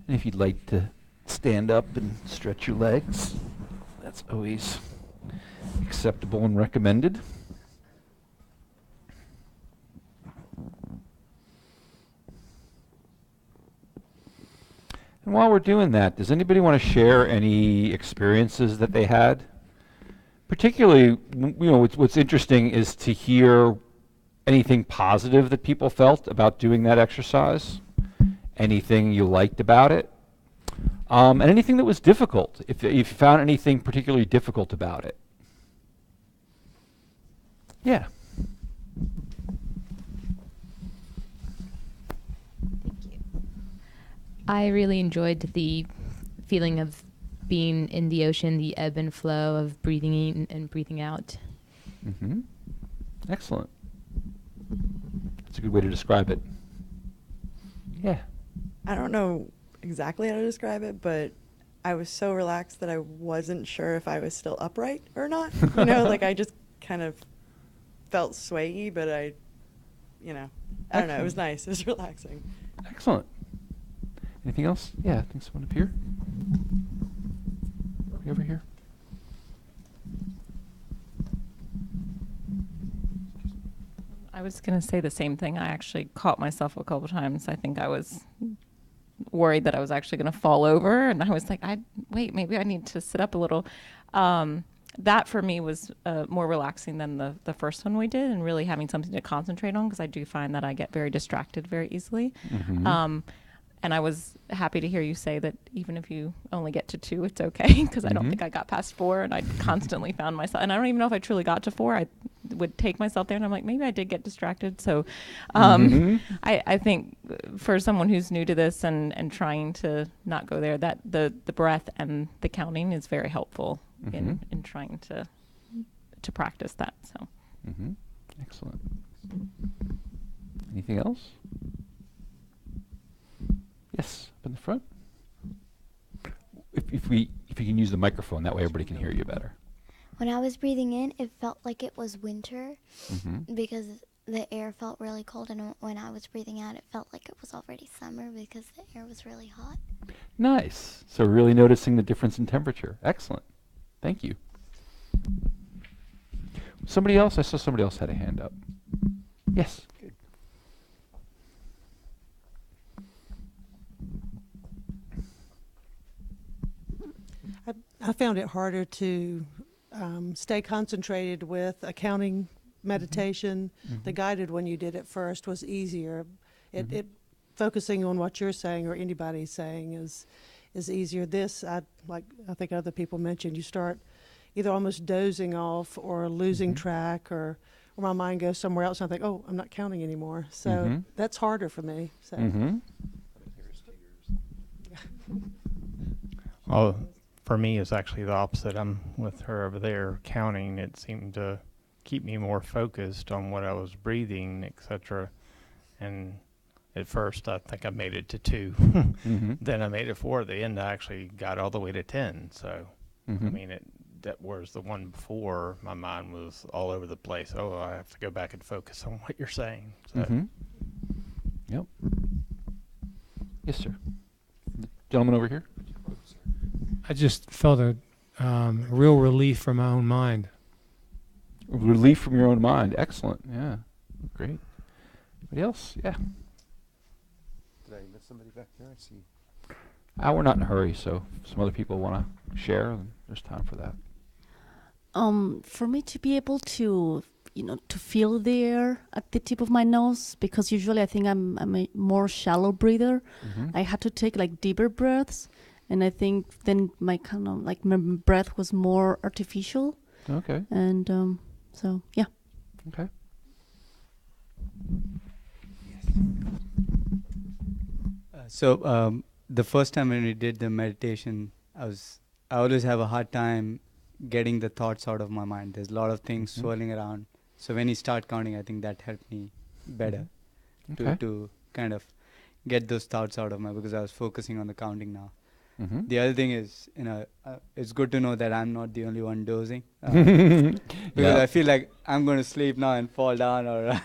And if you'd like to stand up and stretch your legs, that's always acceptable and recommended. And while we're doing that, does anybody want to share any experiences that they had? Particularly, what's interesting is to hear anything positive that people felt about doing that exercise, anything you liked about it, and anything that was difficult, if you found anything particularly difficult about it. Yeah. Thank you. I really enjoyed the feeling of being in the ocean, the ebb and flow of breathing in and breathing out. Mm-hmm. Excellent. That's a good way to describe it. Yeah. I don't know exactly how to describe it, but I was so relaxed that I wasn't sure if I was still upright or not. Like I just kind of felt swayy, but I don't know. It was nice. It was relaxing. Excellent. Anything else? Yeah, I think someone up here. Over here. I was going to say the same thing. I actually caught myself a couple times. I think I was worried that I was actually going to fall over, and I was like, maybe I need to sit up a little. That for me was more relaxing than the first one we did, and really having something to concentrate on, because I do find that I get very distracted very easily. Mm-hmm. And I was happy to hear you say that even if you only get to 2, it's okay, because I don't think I got past 4, and I constantly found myself, and I don't even know if I truly got to 4. I would take myself there, and I'm like, maybe I did get distracted. So I think for someone who's new to this and trying to not go there, that the breath and the counting is very helpful in trying to practice that. So Excellent. Anything else? Yes, up in the front. If you can use the microphone, that way everybody can hear you better. When I was breathing in, it felt like it was winter because the air felt really cold, and when I was breathing out, it felt like it was already summer because the air was really hot. Nice. So really noticing the difference in temperature. Excellent. Thank you. Somebody else? I saw somebody else had a hand up. Yes. Good. I found it harder to stay concentrated with a counting meditation. The guided one you did at first was easier. It focusing on what you're saying or anybody's saying is easier. This, I think other people mentioned, you start either almost dozing off or losing track, or my mind goes somewhere else and I think, oh, I'm not counting anymore. So that's harder for me. So. Well, for me, it's actually the opposite. I'm with her over there counting. It seemed to keep me more focused on what I was breathing, etc. And at first, I think I made it to 2. Then I made it 4. At the end, I actually got all the way to 10. So, I mean, that was the one before. My mind was all over the place. Oh, I have to go back and focus on what you're saying. So. Yep. Yes, sir. The gentleman over here. I just felt a real relief from my own mind. Relief from your own mind. Excellent. Yeah. Great. Anybody else? Yeah. Did I miss somebody back there? I see. We're not in a hurry, so if some other people want to share, then there's time for that. For me to be able to, to feel the air at the tip of my nose, because usually I think I'm a more shallow breather. I had to take deeper breaths. And I think then my breath was more artificial. Okay. And so, yeah. Okay. The first time when we did the meditation, I always have a hard time getting the thoughts out of my mind. There's a lot of things swirling around. So when you start counting, I think that helped me better to kind of get those thoughts out of my, because I was focusing on the counting now. The other thing is, it's good to know that I'm not the only one dozing, because I feel like I'm going to sleep now and fall down, or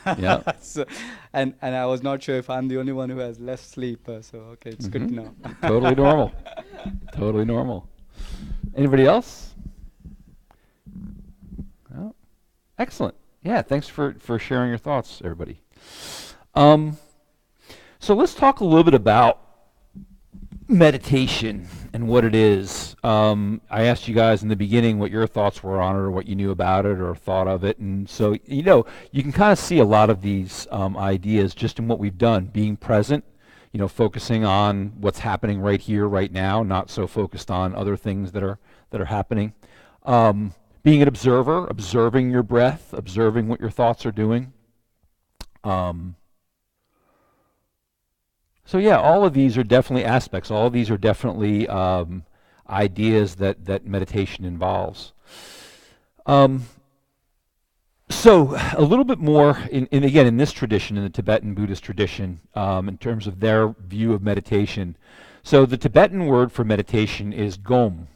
so, and I was not sure if I'm the only one who has less sleep. So okay, it's good to know. Totally normal. Totally normal. Anybody else? Oh, excellent. Yeah, thanks for sharing your thoughts, everybody. So let's talk a little bit about meditation and what it is. I asked you guys in the beginning what your thoughts were on it, or what you knew about it or thought of it. And so, you can kind of see a lot of these ideas just in what we've done. Being present, focusing on what's happening right here, right now, not so focused on other things that are happening. Being an observer, observing your breath, observing what your thoughts are doing. So yeah, all of these are definitely aspects. All of these are definitely ideas that meditation involves. So a little bit more, in this tradition, in the Tibetan Buddhist tradition, in terms of their view of meditation. So the Tibetan word for meditation is gom.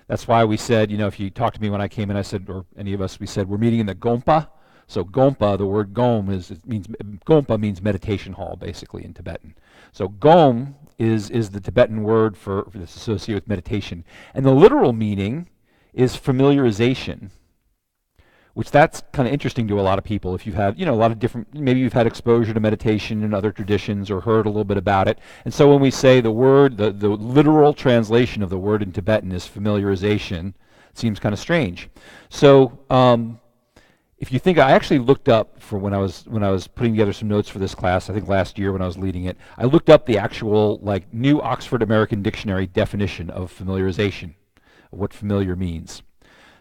That's why we said, if you talked to me when I came in, I said, or any of us, we said, we're meeting in the Gompa. So Gompa, the word Gom Gompa means meditation hall, basically, in Tibetan. So Gom is the Tibetan word for this associated with meditation. And the literal meaning is familiarization, which that's kind of interesting to a lot of people. If you've had, a lot of different, maybe you've had exposure to meditation in other traditions or heard a little bit about it. And so when we say the word, the literal translation of the word in Tibetan is familiarization, it seems kind of strange. So if you think, I actually looked up for when I was putting together some notes for this class, I think last year when I was leading it, I looked up the actual New Oxford American Dictionary definition of familiarization, of what familiar means.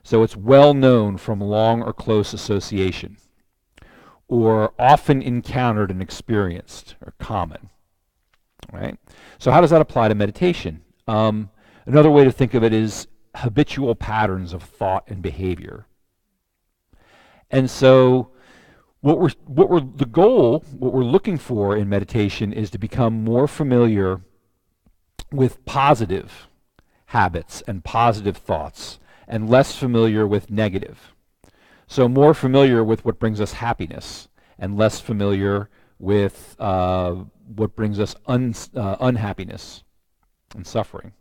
So it's well known from long or close association, or often encountered and experienced, or common. Right? So how does that apply to meditation? Another way to think of it is habitual patterns of thought and behavior. And so what we're looking for in meditation is to become more familiar with positive habits and positive thoughts, and less familiar with negative. So more familiar with what brings us happiness, and less familiar with what brings us unhappiness and suffering.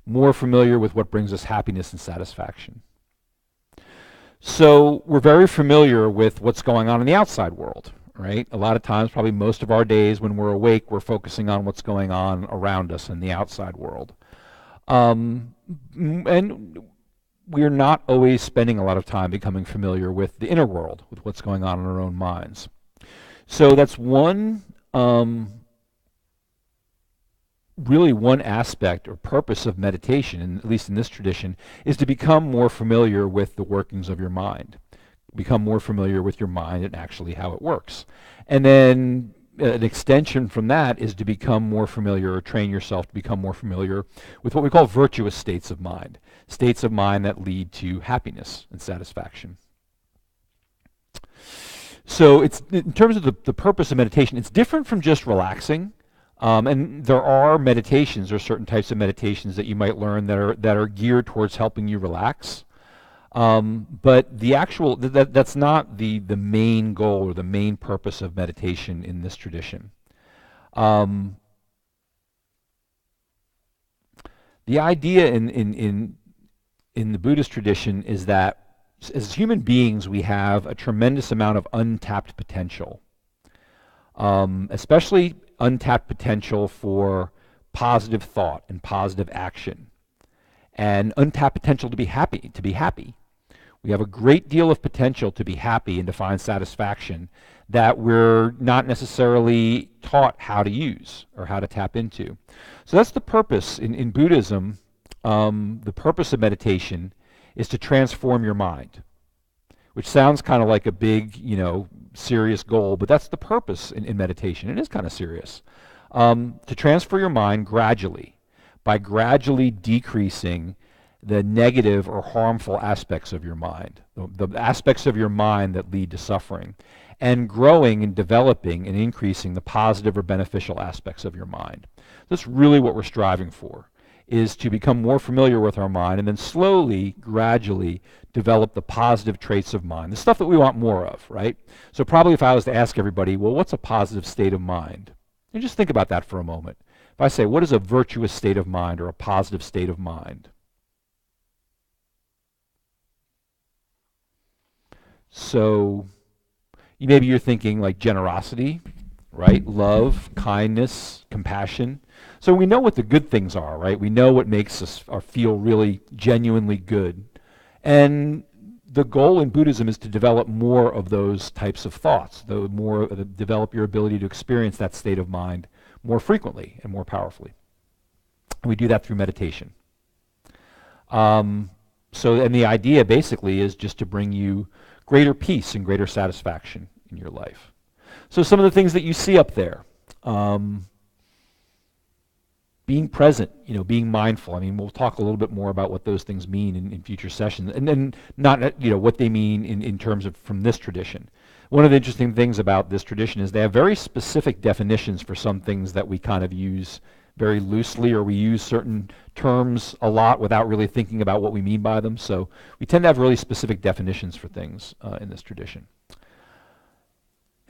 More familiar with what brings us happiness and satisfaction. So we're very familiar with what's going on in the outside world, right? A lot of times, probably most of our days when we're awake, we're focusing on what's going on around us in the outside world. And we're not always spending a lot of time becoming familiar with the inner world, with what's going on in our own minds. So that's really one aspect or purpose of meditation, and at least in this tradition, is to become more familiar with the workings of your mind. Become more familiar with your mind and actually how it works. And then an extension from that is to become more familiar, or train yourself to become more familiar with what we call virtuous states of mind. States of mind that lead to happiness and satisfaction. So it's, in terms of the purpose of meditation, it's different from just relaxing. And there are meditations, or certain types of meditations that you might learn that are geared towards helping you relax. But the actual, that's not the main goal or the main purpose of meditation in this tradition. The idea in the Buddhist tradition is that as human beings, we have a tremendous amount of untapped potential, especially untapped potential for positive thought and positive action, and untapped potential to be happy. We have a great deal of potential to be happy and to find satisfaction that we're not necessarily taught how to use or how to tap into. So that's the purpose in Buddhism. The purpose of meditation is to transform your mind. which sounds kind of like a big, serious goal, but that's the purpose in meditation. It is kind of serious. To transfer your mind gradually, by gradually decreasing the negative or harmful aspects of your mind, the aspects of your mind that lead to suffering, and growing and developing and increasing the positive or beneficial aspects of your mind. That's really what we're striving for, is to become more familiar with our mind and then slowly, gradually develop the positive traits of mind, the stuff that we want more of, right? So probably if I was to ask everybody, well, what's a positive state of mind? And just think about that for a moment. If I say, what is a virtuous state of mind or a positive state of mind? So maybe you're thinking like generosity, right? Love, kindness, compassion. So we know what the good things are, right? We know what makes us feel really genuinely good. And the goal in Buddhism is to develop more of those types of thoughts, develop your ability to experience that state of mind more frequently and more powerfully. And we do that through meditation. And the idea basically is just to bring you greater peace and greater satisfaction in your life. So some of the things that you see up there, being present, being mindful. I mean, we'll talk a little bit more about what those things mean in future sessions, and then not, what they mean in terms of from this tradition. One of the interesting things about this tradition is they have very specific definitions for some things that we kind of use very loosely, or we use certain terms a lot without really thinking about what we mean by them. So we tend to have really specific definitions for things in this tradition.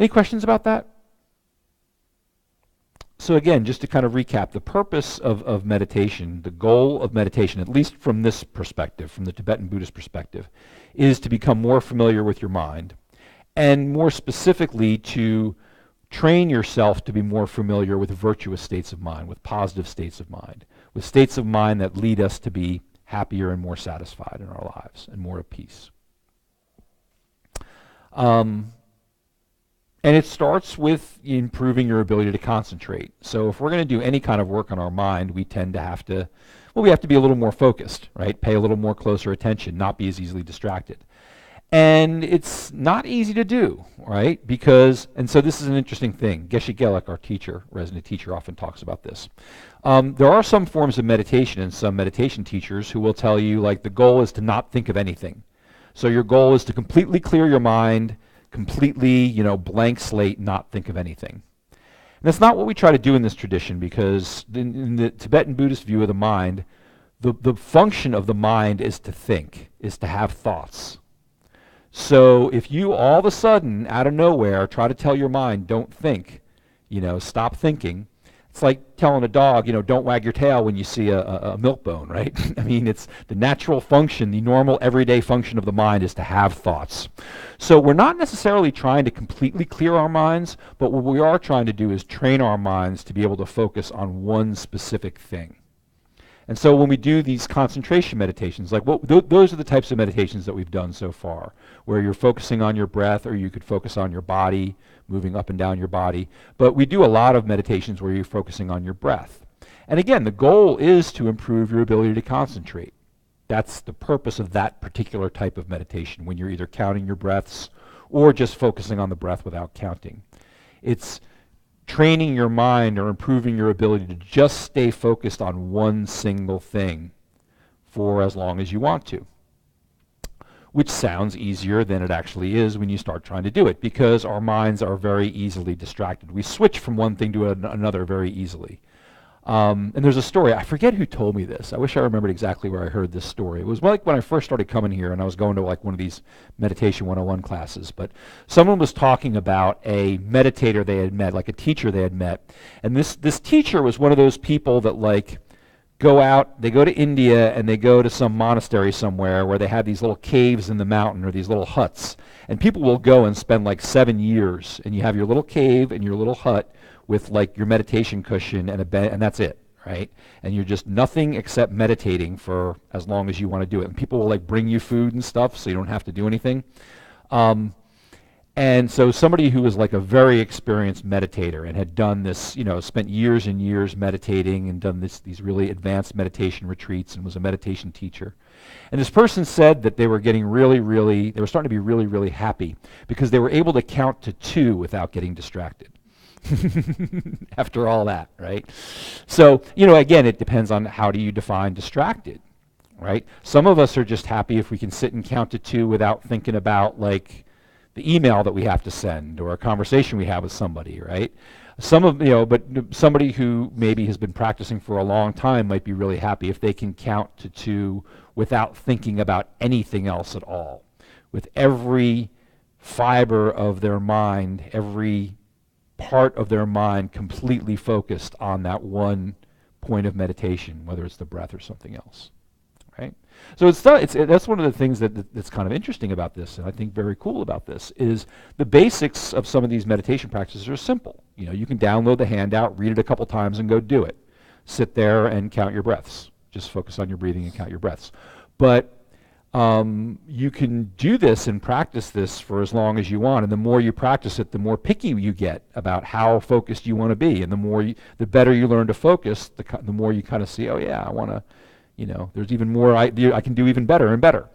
Any questions about that? So again, just to kind of recap, the purpose of meditation, the goal of meditation, at least from this perspective, from the Tibetan Buddhist perspective, is to become more familiar with your mind, and more specifically to train yourself to be more familiar with virtuous states of mind, with positive states of mind, with states of mind that lead us to be happier and more satisfied in our lives and more at peace. And it starts with improving your ability to concentrate. So if we're going to do any kind of work on our mind, we tend to have to, we have to be a little more focused, right? Pay a little more closer attention, not be as easily distracted. And it's not easy to do, right? And so this is an interesting thing. Geshe Gelek, our teacher, resident teacher, often talks about this. There are some forms of meditation and some meditation teachers who will tell you, like, the goal is to not think of anything. So your goal is to completely clear your mind, completely, blank slate, not think of anything. And that's not what we try to do in this tradition, because in the Tibetan Buddhist view of the mind, the function of the mind is to think, is to have thoughts. So if you all of a sudden, out of nowhere, try to tell your mind, don't think, stop thinking, it's like telling a dog, don't wag your tail when you see a milk bone, right? I mean, it's the natural function, the normal everyday function of the mind is to have thoughts. So we're not necessarily trying to completely clear our minds, but what we are trying to do is train our minds to be able to focus on one specific thing. And so when we do these concentration meditations, like those are the types of meditations that we've done so far, where you're focusing on your breath, or you could focus on your body, moving up and down your body. But we do a lot of meditations where you're focusing on your breath. And again, the goal is to improve your ability to concentrate. That's the purpose of that particular type of meditation, when you're either counting your breaths or just focusing on the breath without counting. It's training your mind or improving your ability to just stay focused on one single thing for as long as you want to, which sounds easier than it actually is when you start trying to do it, because our minds are very easily distracted. We switch from one thing to another very easily. And there's a story, I forget who told me this. I wish I remembered exactly where I heard this story. It was like when I first started coming here and I was going to like one of these Meditation 101 classes. But someone was talking about a meditator they had met, like a teacher they had met. And this teacher was one of those people that like they go to India and they go to some monastery somewhere where they have these little caves in the mountain, or these little huts. And people will go and spend like 7 years, and you have your little cave and your little hut with like your meditation cushion and a bed, and that's it, right? And you're just nothing except meditating for as long as you want to do it. And people will like bring you food and stuff so you don't have to do anything. And so somebody who was like a very experienced meditator and had done this, spent years and years meditating and done these really advanced meditation retreats and was a meditation teacher. And this person said that they were getting they were starting to be really, really happy because they were able to count to 2 without getting distracted. After all that, right? So, again, it depends on how do you define distracted, right? Some of us are just happy if we can sit and count to 2 without thinking about like the email that we have to send or a conversation we have with somebody, right? But somebody who maybe has been practicing for a long time might be really happy if they can count to 2 without thinking about anything else at all. With every fiber of their mind, every part of their mind completely focused on that one point of meditation, whether it's the breath or something else, right? So that's one of the things that's kind of interesting about this, and I think very cool about this, is the basics of some of these meditation practices are simple. You can download the handout, read it a couple times, and go do it. Sit there and count your breaths. Just focus on your breathing and count your breaths. But you can do this and practice this for as long as you want, and the more you practice it, the more picky you get about how focused you want to be, and the better you learn to focus, the more you kind of see, oh yeah, I want to. There's even more I can do even better and better.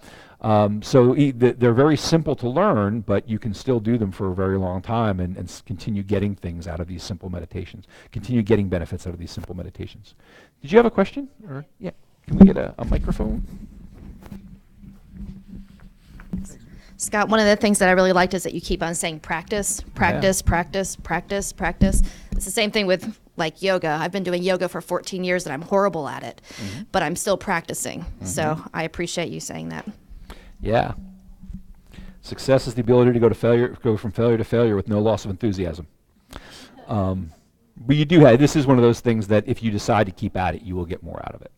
So they're very simple to learn, but you can still do them for a very long time and continue getting things out of these simple meditations, continue getting benefits out of these simple meditations. Did you have a question? Or, yeah. Can we get a microphone? Scott, one of the things that I really liked is that you keep on saying practice, practice, practice, practice, practice. It's the same thing with like yoga. I've been doing yoga for 14 years and I'm horrible at it, but I'm still practicing. So I appreciate you saying that. Yeah. Success is the ability to go from failure to failure with no loss of enthusiasm. But you do have, this is one of those things that if you decide to keep at it, you will get more out of it.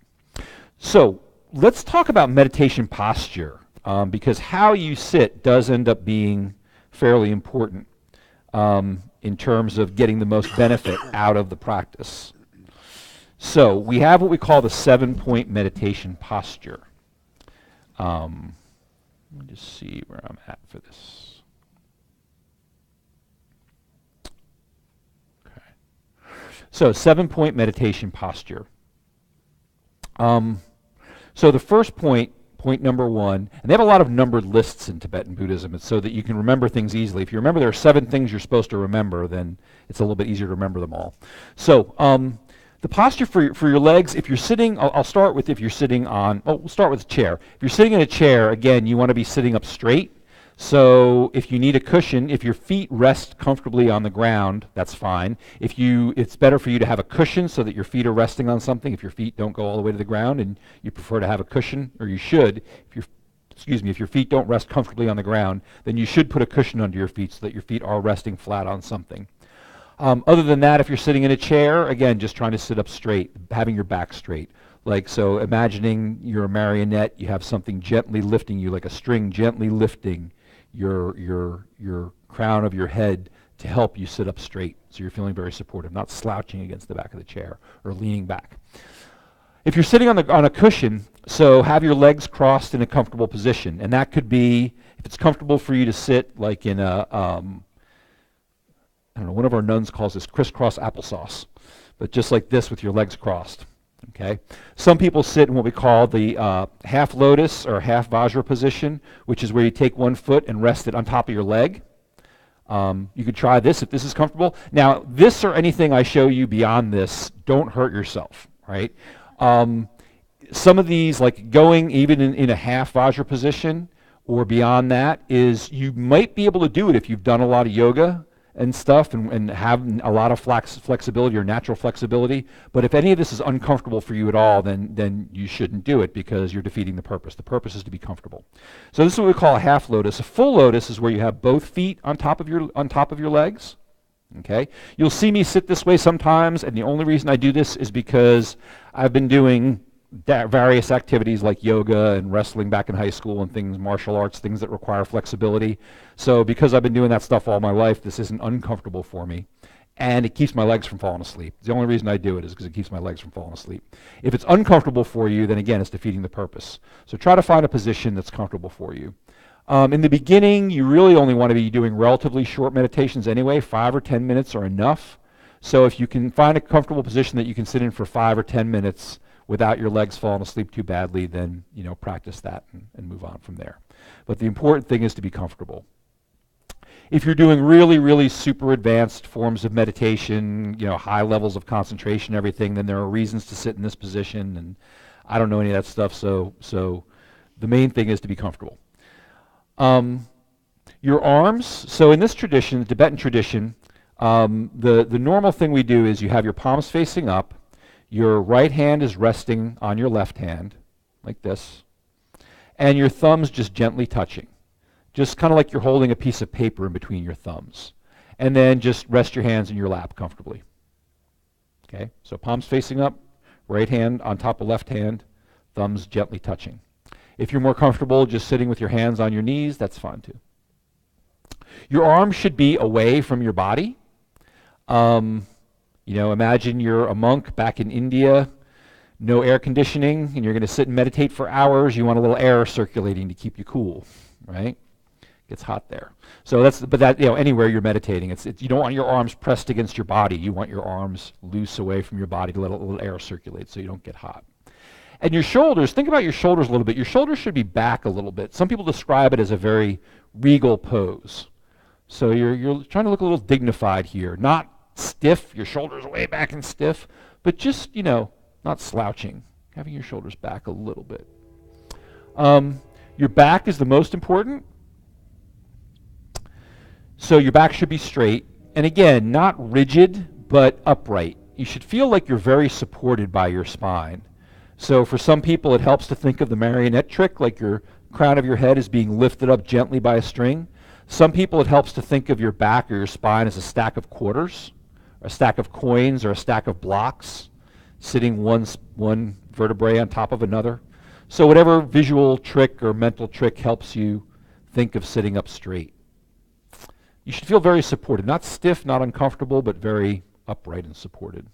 So let's talk about meditation posture, because how you sit does end up being fairly important in terms of getting the most benefit out of the practice. So we have what we call the 7-point meditation posture. Let me just see where I'm at for this. Okay. So 7-point meditation posture. So the first point number 1, and they have a lot of numbered lists in Tibetan Buddhism. It's so that you can remember things easily. If you remember there are 7 things you're supposed to remember, then it's a little bit easier to remember them all. So the posture for your legs, if you're sitting, I'll start with if you're sitting on, we'll start with a chair. If you're sitting in a chair, again, you want to be sitting up straight. So if you need a cushion, if your feet rest comfortably on the ground, that's fine. It's better for you to have a cushion so that your feet are resting on something. If your feet don't go all the way to the ground and you prefer to have a cushion, or you should, if your feet don't rest comfortably on the ground, then you should put a cushion under your feet so that your feet are resting flat on something. Other than that, if you're sitting in a chair, again, just trying to sit up straight, having your back straight. So imagining you're a marionette, you have something gently lifting you, like a string gently lifting your crown of your head to help you sit up straight, so you're feeling very supportive, not slouching against the back of the chair or leaning back. If you're sitting on a cushion, so have your legs crossed in a comfortable position, and that could be, if it's comfortable for you to sit like in a, I don't know, one of our nuns calls this crisscross applesauce, but just like this with your legs crossed. Okay. Some people sit in what we call the half lotus or half vajra position, which is where you take one foot and rest it on top of your leg. You could try this if this is comfortable. Now, this or anything I show you beyond this, don't hurt yourself, right? Some of these, like going even in a half vajra position or beyond that, is you might be able to do it if you've done a lot of yoga and stuff and have a lot of flexibility or natural flexibility. But if any of this is uncomfortable for you at all, then you shouldn't do it, because you're defeating the purpose. The purpose is to be comfortable. So this is what we call a half lotus. A full lotus is where you have both feet on top of your legs. Okay? You'll see me sit this way sometimes, and the only reason I do this is because I've been doing various activities like yoga and wrestling back in high school and things, martial arts, things that require flexibility. So because I've been doing that stuff all my life, this isn't uncomfortable for me. And it keeps my legs from falling asleep. The only reason I do it is because it keeps my legs from falling asleep. If it's uncomfortable for you, then again, it's defeating the purpose. So try to find a position that's comfortable for you. In the beginning, you really only want to be doing relatively short meditations anyway. 5 or 10 minutes are enough. So if you can find a comfortable position that you can sit in for 5 or 10 minutes without your legs falling asleep too badly, then practice that and move on from there. But the important thing is to be comfortable. If you're doing really, really super advanced forms of meditation, high levels of concentration, everything, then there are reasons to sit in this position, and I don't know any of that stuff, so the main thing is to be comfortable. Your arms, so in this tradition, the Tibetan tradition, the normal thing we do is you have your palms facing up, your right hand is resting on your left hand, like this, and your thumbs just gently touching. Just kind of like you're holding a piece of paper in between your thumbs. And then just rest your hands in your lap comfortably. Okay, so palms facing up, right hand on top of left hand, thumbs gently touching. If you're more comfortable just sitting with your hands on your knees, that's fine too. Your arms should be away from your body. Imagine you're a monk back in India, no air conditioning, and you're going to sit and meditate for hours. You want a little air circulating to keep you cool, right? Gets hot there. So anywhere you're meditating, you don't want your arms pressed against your body. You want your arms loose away from your body to let a little air circulate so you don't get hot. And your shoulders, think about your shoulders a little bit. Your shoulders should be back a little bit. Some people describe it as a very regal pose. So you're trying to look a little dignified here. Not stiff, your shoulders way back and stiff, but just, not slouching. Having your shoulders back a little bit. Your back is the most important. So your back should be straight. And again, not rigid, but upright. You should feel like you're very supported by your spine. So for some people, it helps to think of the marionette trick, like your crown of your head is being lifted up gently by a string. Some people, it helps to think of your back or your spine as a stack of quarters, or a stack of coins, or a stack of blocks, sitting one vertebrae on top of another. So whatever visual trick or mental trick helps you think of sitting up straight. You should feel very supported, not stiff, not uncomfortable, but very upright and supported.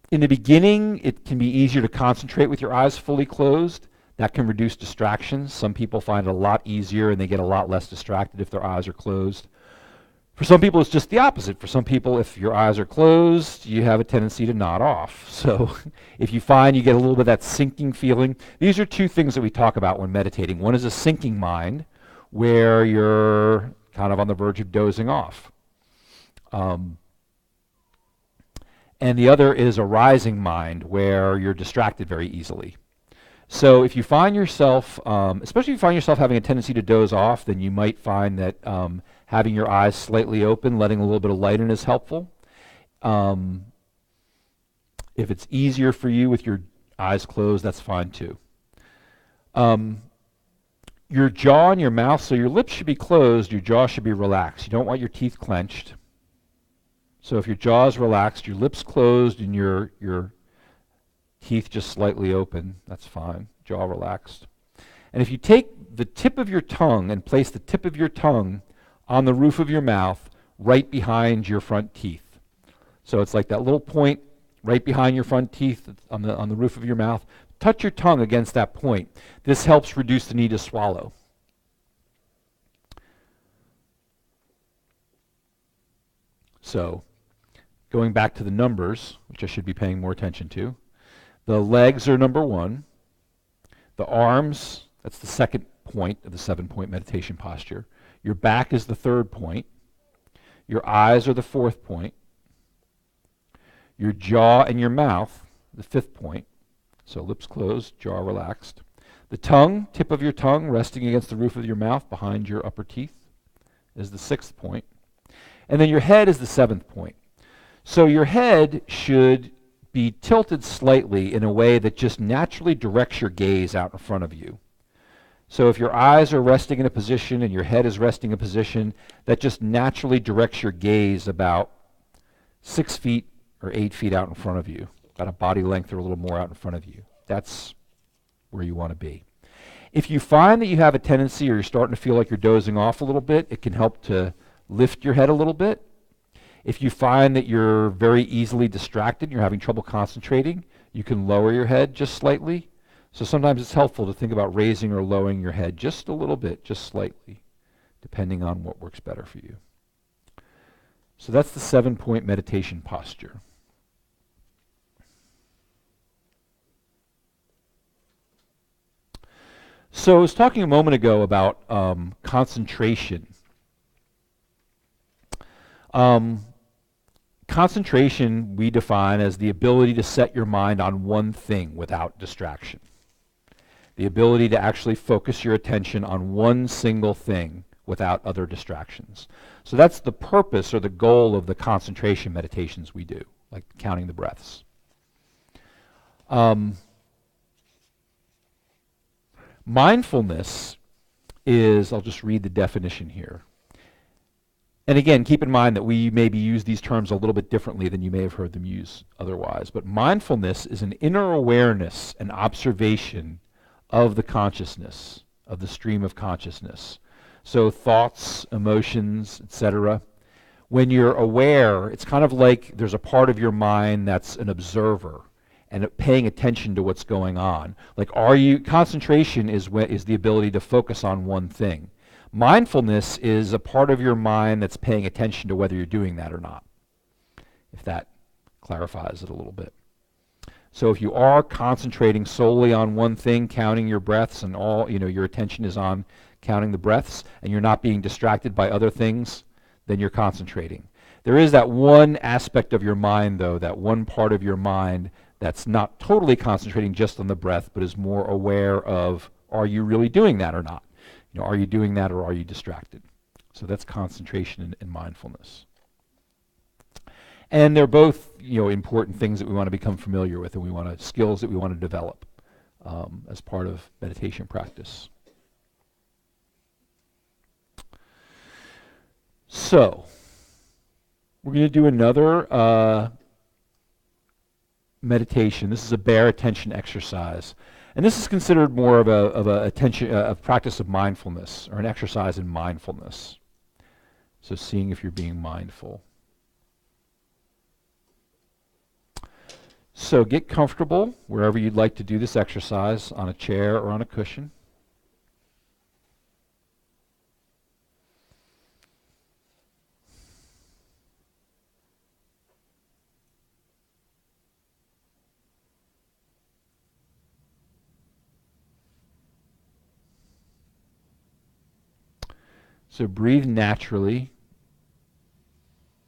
In the beginning, it can be easier to concentrate with your eyes fully closed. That can reduce distractions. Some people find it a lot easier and they get a lot less distracted if their eyes are closed. For some people, it's just the opposite. For some people, if your eyes are closed, you have a tendency to nod off. So if you find you get a little bit of that sinking feeling, these are two things that we talk about when meditating. One is a sinking mind, where you're kind of on the verge of dozing off. And the other is a rising mind, where you're distracted very easily. So if you find yourself, especially if you find yourself having a tendency to doze off, then you might find that having your eyes slightly open, letting a little bit of light in is helpful. If it's easier for you with your eyes closed, that's fine too. Your jaw and your mouth, so your lips should be closed, your jaw should be relaxed. You don't want your teeth clenched. So if your jaw is relaxed, your lips closed, and your teeth just slightly open, that's fine. Jaw relaxed. And if you take the tip of your tongue and place the tip of your tongue on the roof of your mouth, right behind your front teeth. So it's like that little point right behind your front teeth on the roof of your mouth. Touch your tongue against that point. This helps reduce the need to swallow. So, going back to the numbers, which I should be paying more attention to, the legs are number 1. The arms, that's the second point of the 7-point meditation posture. Your back is the 3rd point. Your eyes are the 4th point. Your jaw and your mouth, the 5th point. So lips closed, jaw relaxed. The tongue, tip of your tongue resting against the roof of your mouth behind your upper teeth, is the 6th point. And then your head is the 7th point. So your head should be tilted slightly in a way that just naturally directs your gaze out in front of you. So if your eyes are resting in a position and your head is resting in a position, that just naturally directs your gaze about 6 feet or 8 feet out in front of you. About a body length or a little more out in front of you. That's where you want to be. If you find that you have a tendency or you're starting to feel like you're dozing off a little bit, it can help to lift your head a little bit. If you find that you're very easily distracted, you're having trouble concentrating, you can lower your head just slightly. So sometimes it's helpful to think about raising or lowering your head just a little bit, just slightly, depending on what works better for you. So that's the 7-point meditation posture. So I was talking a moment ago about concentration. Concentration we define as the ability to set your mind on one thing without distraction. The ability to actually focus your attention on one single thing without other distractions. So that's the purpose or the goal of the concentration meditations we do, like counting the breaths. Mindfulness is, I'll just read the definition here. And again, keep in mind that we maybe use these terms a little bit differently than you may have heard them used otherwise. But mindfulness is an inner awareness and observation of the consciousness, of the stream of consciousness. So thoughts, emotions, etc. When you're aware, it's kind of like there's a part of your mind that's an observer and paying attention to what's going on. Like, concentration is the ability to focus on one thing. Mindfulness is a part of your mind that's paying attention to whether you're doing that or not, if that clarifies it a little bit. So if you are concentrating solely on one thing, counting your breaths, and your attention is on counting the breaths, and you're not being distracted by other things, then you're concentrating. There is that one aspect of your mind, though, that one part of your mind that's not totally concentrating just on the breath, but is more aware of, are you really doing that or not? Are you doing that or are you distracted? So that's concentration and mindfulness. And they're both, important things that we want to become familiar with, and skills that we want to develop as part of meditation practice. So, we're going to do another meditation. This is a bare attention exercise. And this is considered more of a practice of mindfulness, or an exercise in mindfulness. So seeing if you're being mindful. So get comfortable wherever you'd like to do this exercise, on a chair or on a cushion. So breathe naturally,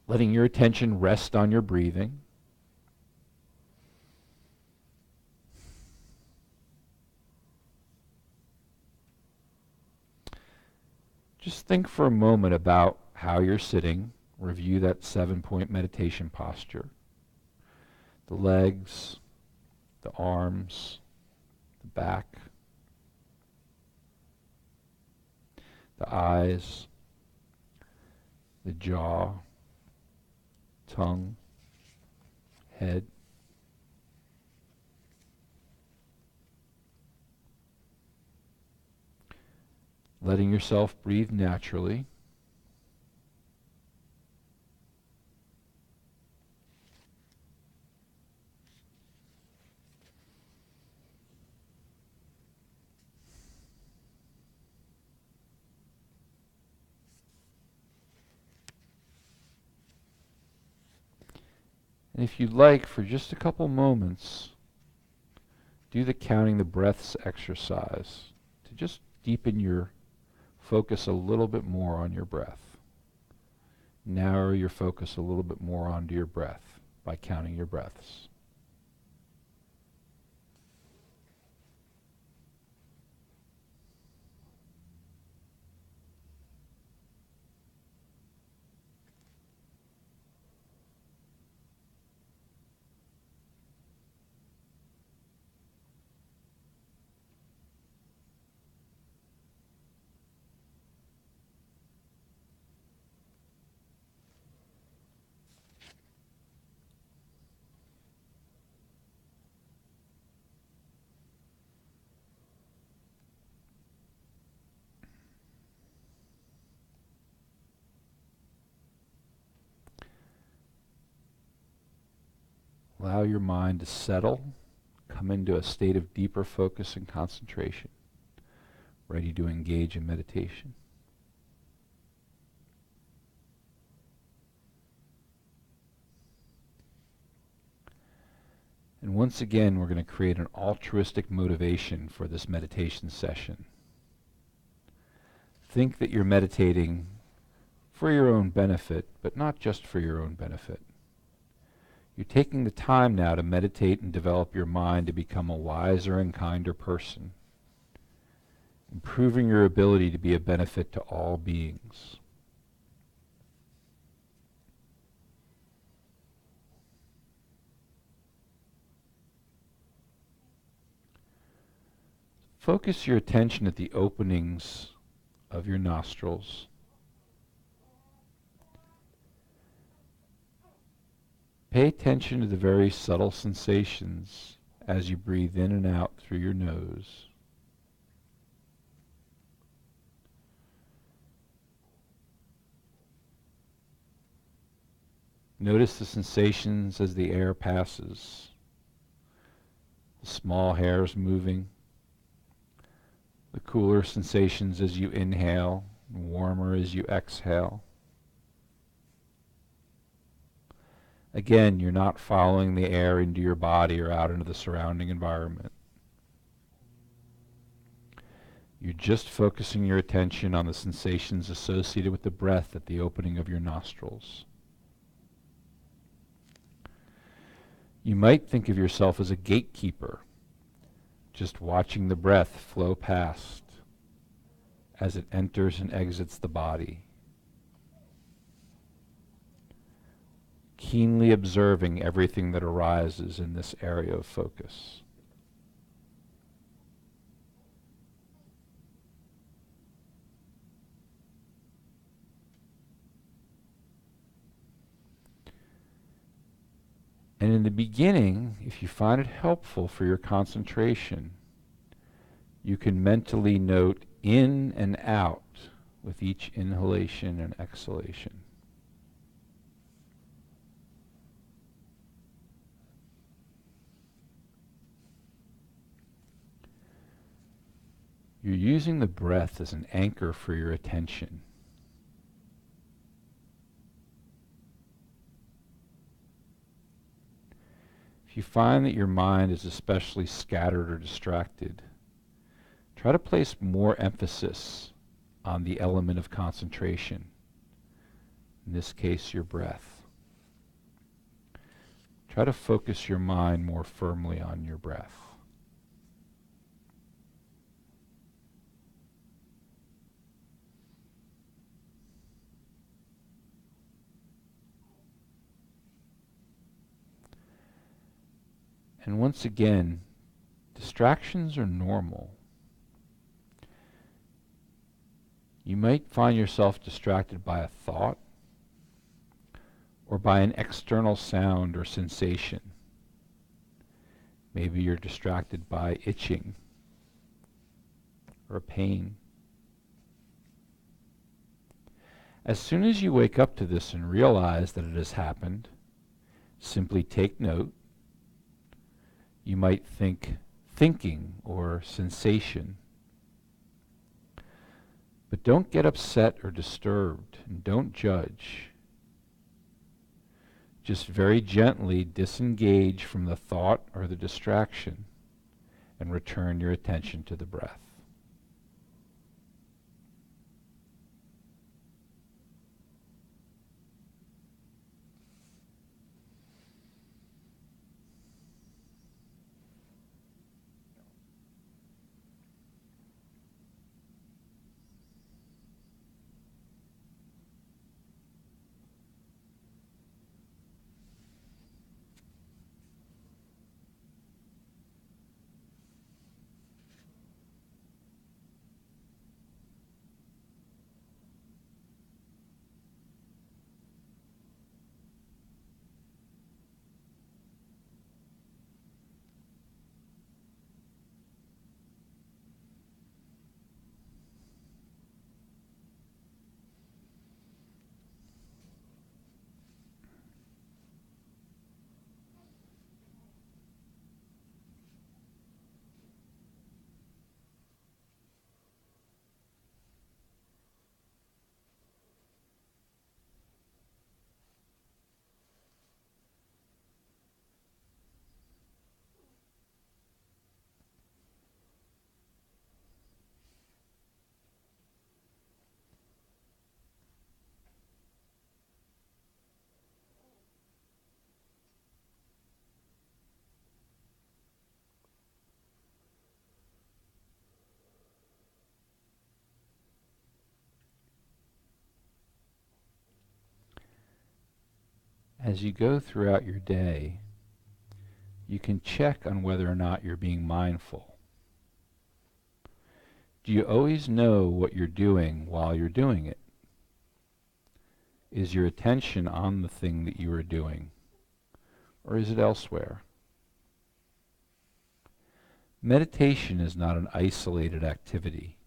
letting your attention rest on your breathing. Just think for a moment about how you're sitting. Review that 7-point meditation posture. The legs, the arms, the back, the eyes, the jaw, tongue, head. Letting yourself breathe naturally. And if you'd like, for just a couple moments, do the counting the breaths exercise to just deepen your focus a little bit more on your breath. Narrow your focus a little bit more onto your breath by counting your breaths. Allow your mind to settle come into a state of deeper focus and concentration, ready to engage in meditation. And once again, we're going to create an altruistic motivation for this meditation session. Think that you're meditating for your own benefit, but not just for your own benefit. You're taking the time now to meditate and develop your mind to become a wiser and kinder person, improving your ability to be a benefit to all beings. Focus your attention at the openings of your nostrils. Pay attention to the very subtle sensations as you breathe in and out through your nose. Notice the sensations as the air passes, the small hairs moving, the cooler sensations as you inhale, warmer as you exhale. Again, you're not following the air into your body or out into the surrounding environment. You're just focusing your attention on the sensations associated with the breath at the opening of your nostrils. You might think of yourself as a gatekeeper, just watching the breath flow past as it enters and exits the body. Keenly observing everything that arises in this area of focus. And in the beginning, if you find it helpful for your concentration, you can mentally note in and out with each inhalation and exhalation. You're using the breath as an anchor for your attention. If you find that your mind is especially scattered or distracted, try to place more emphasis on the element of concentration, in this case your breath. Try to focus your mind more firmly on your breath. And once again, distractions are normal. You might find yourself distracted by a thought or by an external sound or sensation. Maybe you're distracted by itching or pain. As soon as you wake up to this and realize that it has happened, simply take note. You might think thinking or sensation. But don't get upset or disturbed, and don't judge. Just very gently disengage from the thought or the distraction and return your attention to the breath. as you go throughout your day, you can check on whether or not you're being mindful. Do you always know what you're doing while you're doing it? Is your attention on the thing that you are doing, or is it elsewhere? Meditation is not an isolated activity.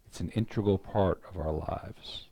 It's an integral part of our lives.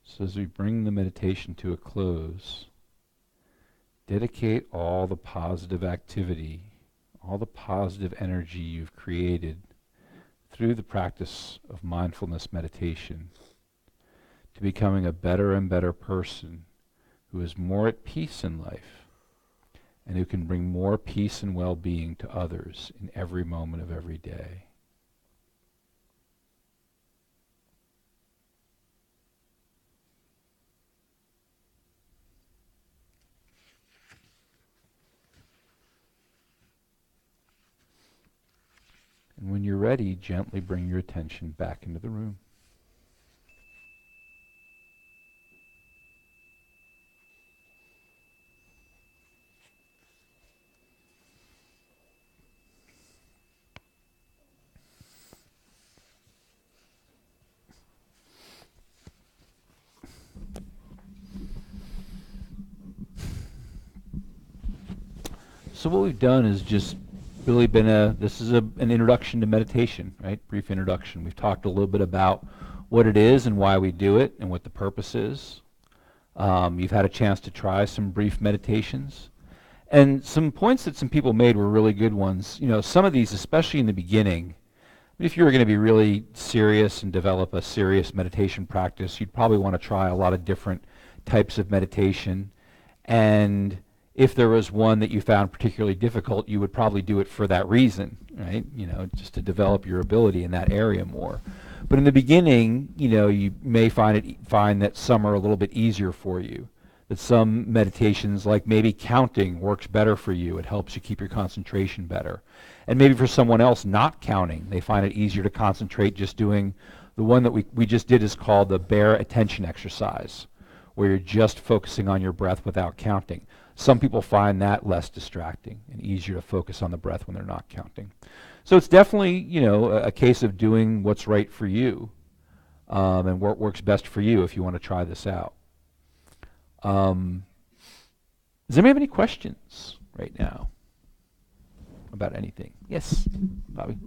So as we bring the meditation to a close, dedicate all the positive activity, all the positive energy you've created through the practice of mindfulness meditation to becoming a better and better person who is more at peace in life and who can bring more peace and well-being to others in every moment of every day. And when you're ready, gently bring your attention back into the room. So what we've done is just really been an introduction to meditation, right? Brief introduction. We've talked a little bit about what it is and why we do it and what the purpose is. You've had a chance to try some brief meditations. And some points that some people made were really good ones. You know, some of these, especially in the beginning, if you were going to be really serious and develop a serious meditation practice, you'd probably want to try a lot of different types of meditation. And if there was one that you found particularly difficult, you would probably do it for that reason, right? You know, just to develop your ability in that area more. But in the beginning, you know, you may find that some are a little bit easier for you. That some meditations, like maybe counting, works better for you. It helps you keep your concentration better. And maybe for someone else, not counting, they find it easier to concentrate just doing the one that we just did is called the bare attention exercise, where you're just focusing on your breath without counting. Some people find that less distracting and easier to focus on the breath when they're not counting. So it's definitely, you know, a case of doing what's right for you and what works best for you if you want to try this out. Does anybody have any questions right now about anything? Yes, Bobby.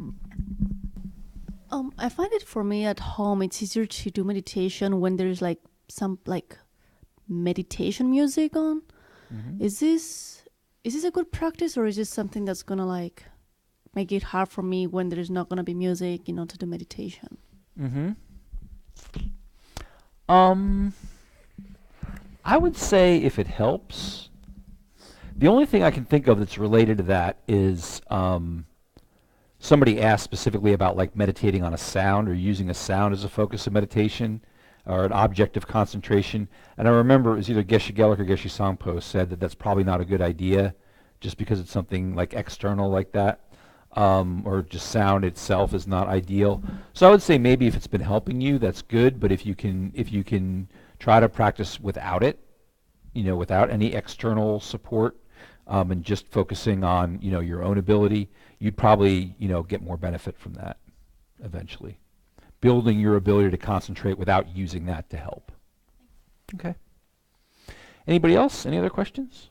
I find it for me at home, it's easier to do meditation when there's like some like meditation music on. Mm-hmm. Is this a good practice, or is this something that's gonna like make it hard for me when there's not gonna be music, you know, to do meditation? Mm-hmm. I would say if it helps, the only thing I can think of that's related to that is somebody asked specifically about like meditating on a sound or using a sound as a focus of meditation or an object of concentration. And I remember it was either Geshe Gelik or Geshe Sangpo said that that's probably not a good idea just because it's something like external like that, or just sound itself is not ideal. So I would say maybe if it's been helping you, that's good, but if you can try to practice without it, you know, without any external support, and just focusing on, you know, your own ability, you'd probably, you know, get more benefit from that eventually. Building your ability to concentrate without using that to help. Okay. Anybody else? Any other questions?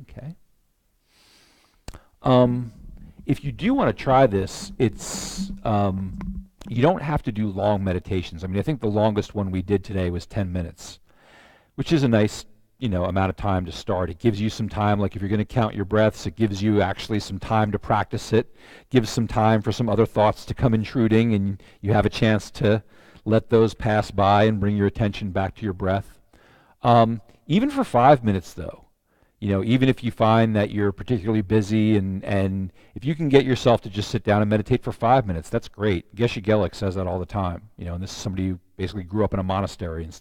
Okay. If you do want to try this, it's you don't have to do long meditations. I mean, I think the longest one we did today was 10 minutes, which is a nice, amount of time to start. It gives you some time, like if you're going to count your breaths, it gives you actually some time to practice it, gives some time for some other thoughts to come intruding, and you have a chance to let those pass by and bring your attention back to your breath. Even for 5 minutes, though, even if you find that you're particularly busy, and if you can get yourself to just sit down and meditate for 5 minutes, that's great. Geshe Gelik says that all the time. And this is somebody who basically grew up in a monastery and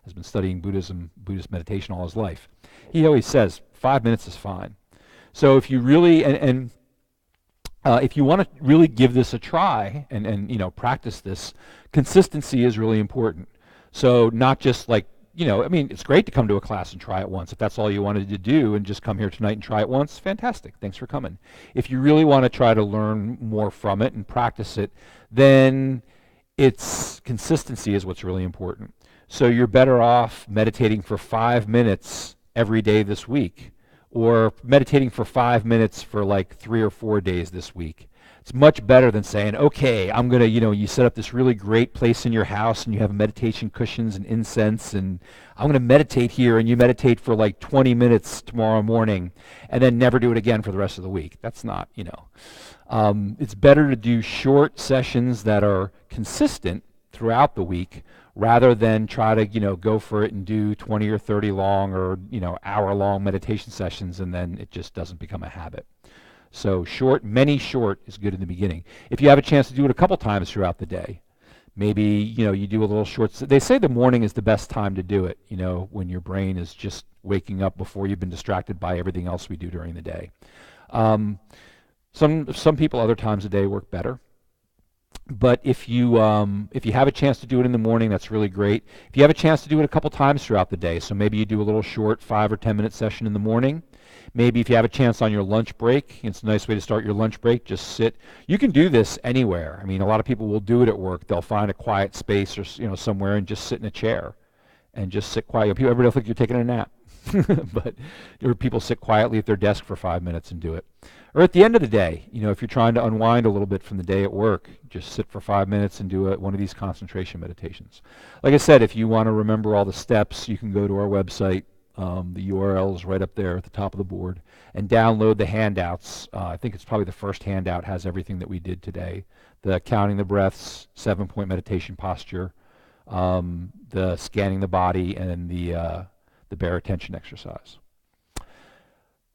has been studying Buddhist meditation all his life. He always says 5 minutes is fine. So if you really if you want to really give this a try and practice this, consistency is really important. So not just like, it's great to come to a class and try it once. If that's all you wanted to do and just come here tonight and try it once, fantastic. Thanks for coming. If you really want to try to learn more from it and practice it, then consistency is what's really important. So you're better off meditating for 5 minutes every day this week, or meditating for 5 minutes for like 3 or 4 days this week. It's much better than saying, okay, I'm going to, you set up this really great place in your house and you have meditation cushions and incense, and I'm going to meditate here, and you meditate for like 20 minutes tomorrow morning and then never do it again for the rest of the week. That's not, it's better to do short sessions that are consistent throughout the week rather than try to, go for it and do 20 or 30 long or, hour-long meditation sessions, and then it just doesn't become a habit. So many short is good in the beginning. If you have a chance to do it a couple times throughout the day, maybe, you do a little short. They say the morning is the best time to do it, when your brain is just waking up before you've been distracted by everything else we do during the day. Some people other times of the day work better. But if you have a chance to do it in the morning, that's really great. If you have a chance to do it a couple times throughout the day, so maybe you do a little short 5 or 10 minute session in the morning. Maybe if you have a chance on your lunch break, it's a nice way to start your lunch break, just sit. You can do this anywhere. I mean, a lot of people will do it at work. They'll find a quiet space or somewhere and just sit in a chair and just sit quiet. Everybody will think you're taking a nap. But people sit quietly at their desk for 5 minutes and do it. Or at the end of the day, if you're trying to unwind a little bit from the day at work, just sit for 5 minutes and do one of these concentration meditations. Like I said, if you want to remember all the steps, you can go to our website. The URL is right up there at the top of the board, and download the handouts. I think it's probably the first handout has everything that we did today. The counting the breaths, 7-point meditation posture, the scanning the body, and the bare attention exercise.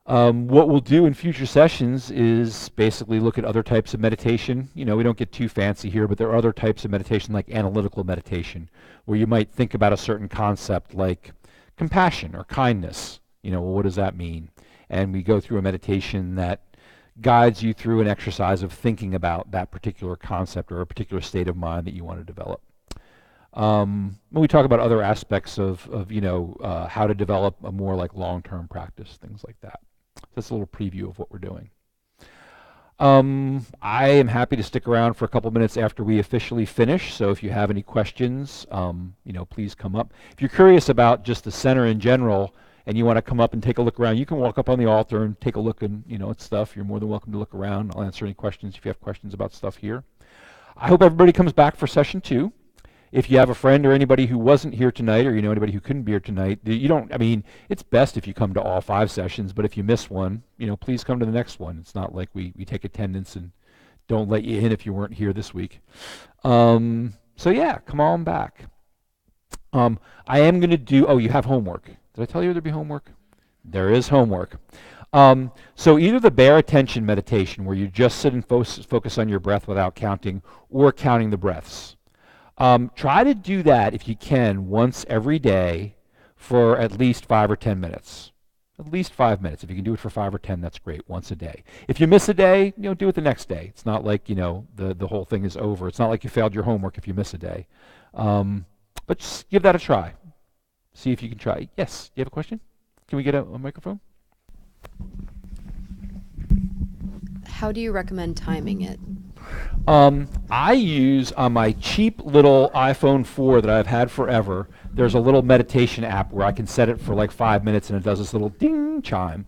What we'll do in future sessions is basically look at other types of meditation. We don't get too fancy here, but there are other types of meditation like analytical meditation, where you might think about a certain concept like compassion or kindness. What does that mean? And we go through a meditation that guides you through an exercise of thinking about that particular concept or a particular state of mind that you want to develop. When we talk about other aspects of how to develop a more like long-term practice, things like that. So that's a little preview of what we're doing. I am happy to stick around for a couple minutes after we officially finish, so if you have any questions, please come up. If you're curious about just the center in general and you want to come up and take a look around, you can walk up on the altar and take a look at stuff. You're more than welcome to look around. I'll answer any questions if you have questions about stuff here. I hope everybody comes back for session 2. If you have a friend or anybody who wasn't here tonight, or anybody who couldn't be here tonight, it's best if you come to all 5 sessions, but if you miss one, please come to the next one. It's not like we take attendance and don't let you in if you weren't here this week. So yeah, come on back. I am going to do, you have homework. Did I tell you there'd be homework? There is homework. So either the bare attention meditation, where you just sit and focus on your breath without counting, or counting the breaths. Try to do that if you can once every day for at least 5 or 10 minutes. At least 5 minutes. If you can do it for 5 or 10, that's great, once a day. If you miss a day, do it the next day. It's not like, the whole thing is over. It's not like you failed your homework if you miss a day. But just give that a try. See if you can try. Yes, do you have a question? Can we get a microphone? How do you recommend timing it? I use on my cheap little iPhone 4 that I've had forever, there's a little meditation app where I can set it for like 5 minutes and it does this little ding chime.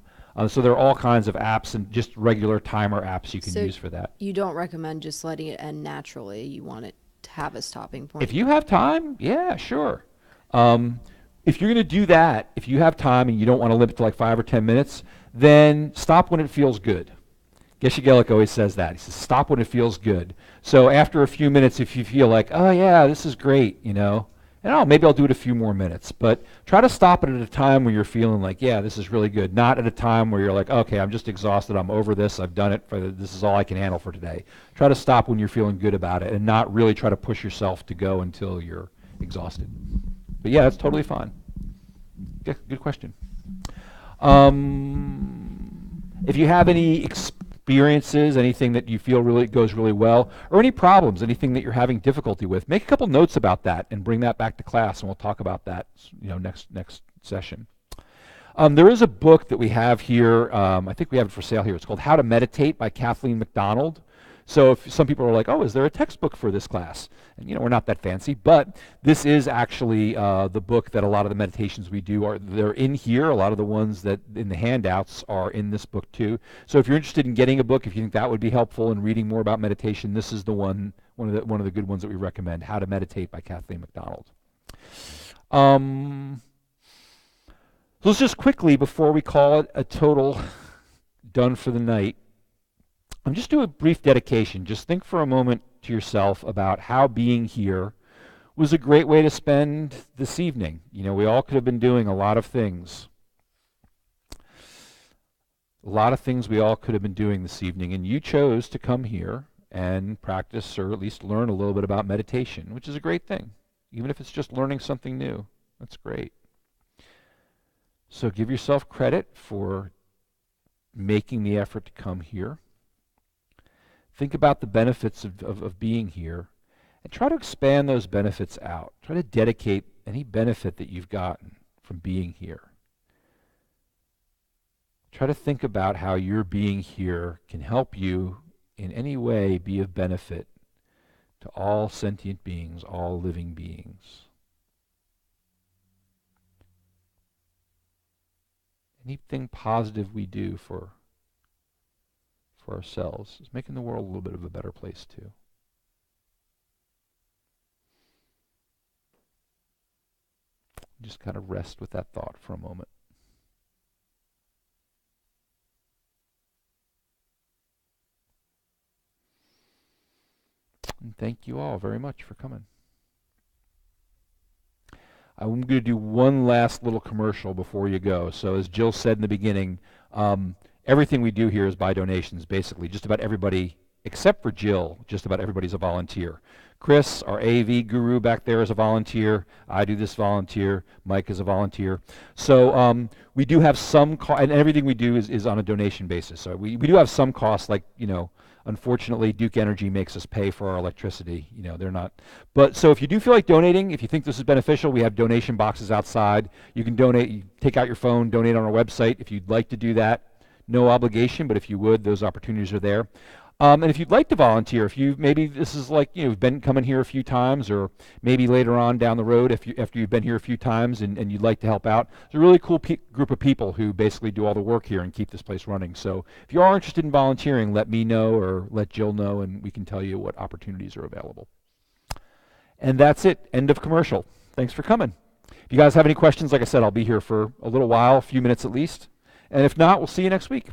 So there are all kinds of apps and just regular timer apps you can So use for that. You don't recommend just letting it end naturally. You want it to have a stopping point. If you have time, yeah, sure. If you're going to do that, if you have time and you don't want to limit to like 5 or 10 minutes, then stop when it feels good. Geshe Gelik always says that. He says, stop when it feels good. So after a few minutes, if you feel like, oh yeah, this is great, you know, and oh, maybe I'll do it a few more minutes. But try to stop it at a time where you're feeling like, yeah, this is really good. Not at a time where you're like, okay, I'm just exhausted. I'm over this. I've done it. This is all I can handle for today. Try to stop when you're feeling good about it and not really try to push yourself to go until you're exhausted. But yeah, that's totally fine. Yeah, good question. If you have any experiences, anything that you feel really goes really well, or any problems, anything that you're having difficulty with, make a couple notes about that and bring that back to class, and we'll talk about that, you know, next session. There is a book that we have here. I think we have it for sale here. It's called How to Meditate by Kathleen McDonald. So if some people are like, oh, is there a textbook for this class? And, you know, we're not that fancy, but this is actually the book that a lot of the meditations we do they're in here. A lot of the ones that in the handouts are in this book too. So if you're interested in getting a book, if you think that would be helpful in reading more about meditation, this is the one of the good ones that we recommend, How to Meditate by Kathleen McDonald. So let's just quickly, before we call it a total done for the night, just do a brief dedication. Just think for a moment to yourself about how being here was a great way to spend this evening. You know, we all could have been doing a lot of things. A lot of things we all could have been doing this evening, and you chose to come here and practice or at least learn a little bit about meditation, which is a great thing. Even if it's just learning something new, that's great. So give yourself credit for making the effort to come here. Think about the benefits of being here and try to expand those benefits out. Try to dedicate any benefit that you've gotten from being here. Try to think about how your being here can help you in any way be of benefit to all sentient beings, all living beings. Anything positive we do for ourselves is making the world a little bit of a better place too. Just kind of rest with that thought for a moment. And thank you all very much for coming. I'm going to do one last little commercial before you go. So as Jill said in the beginning, everything we do here is by donations, basically. Just about everybody, except for Jill, just about everybody's a volunteer. Chris, our AV guru back there, is a volunteer. I do this volunteer. Mike is a volunteer. So we do have some cost, and everything we do is on a donation basis. So we do have some costs, like, you know, unfortunately, Duke Energy makes us pay for our electricity. You know, they're not. But so if you do feel like donating, if you think this is beneficial, we have donation boxes outside. You can donate. You take out your phone, donate on our website if you'd like to do that. No obligation, but if you would, those opportunities are there. And if you'd like to volunteer, if you maybe this is like, you know, you've been coming here a few times, or maybe later on down the road, after you've been here a few times and you'd like to help out, there's a really cool group of people who basically do all the work here and keep this place running. So if you are interested in volunteering, let me know or let Jill know, and we can tell you what opportunities are available. And that's it. End of commercial. Thanks for coming. If you guys have any questions, like I said, I'll be here for a little while, a few minutes at least. And if not, we'll see you next week.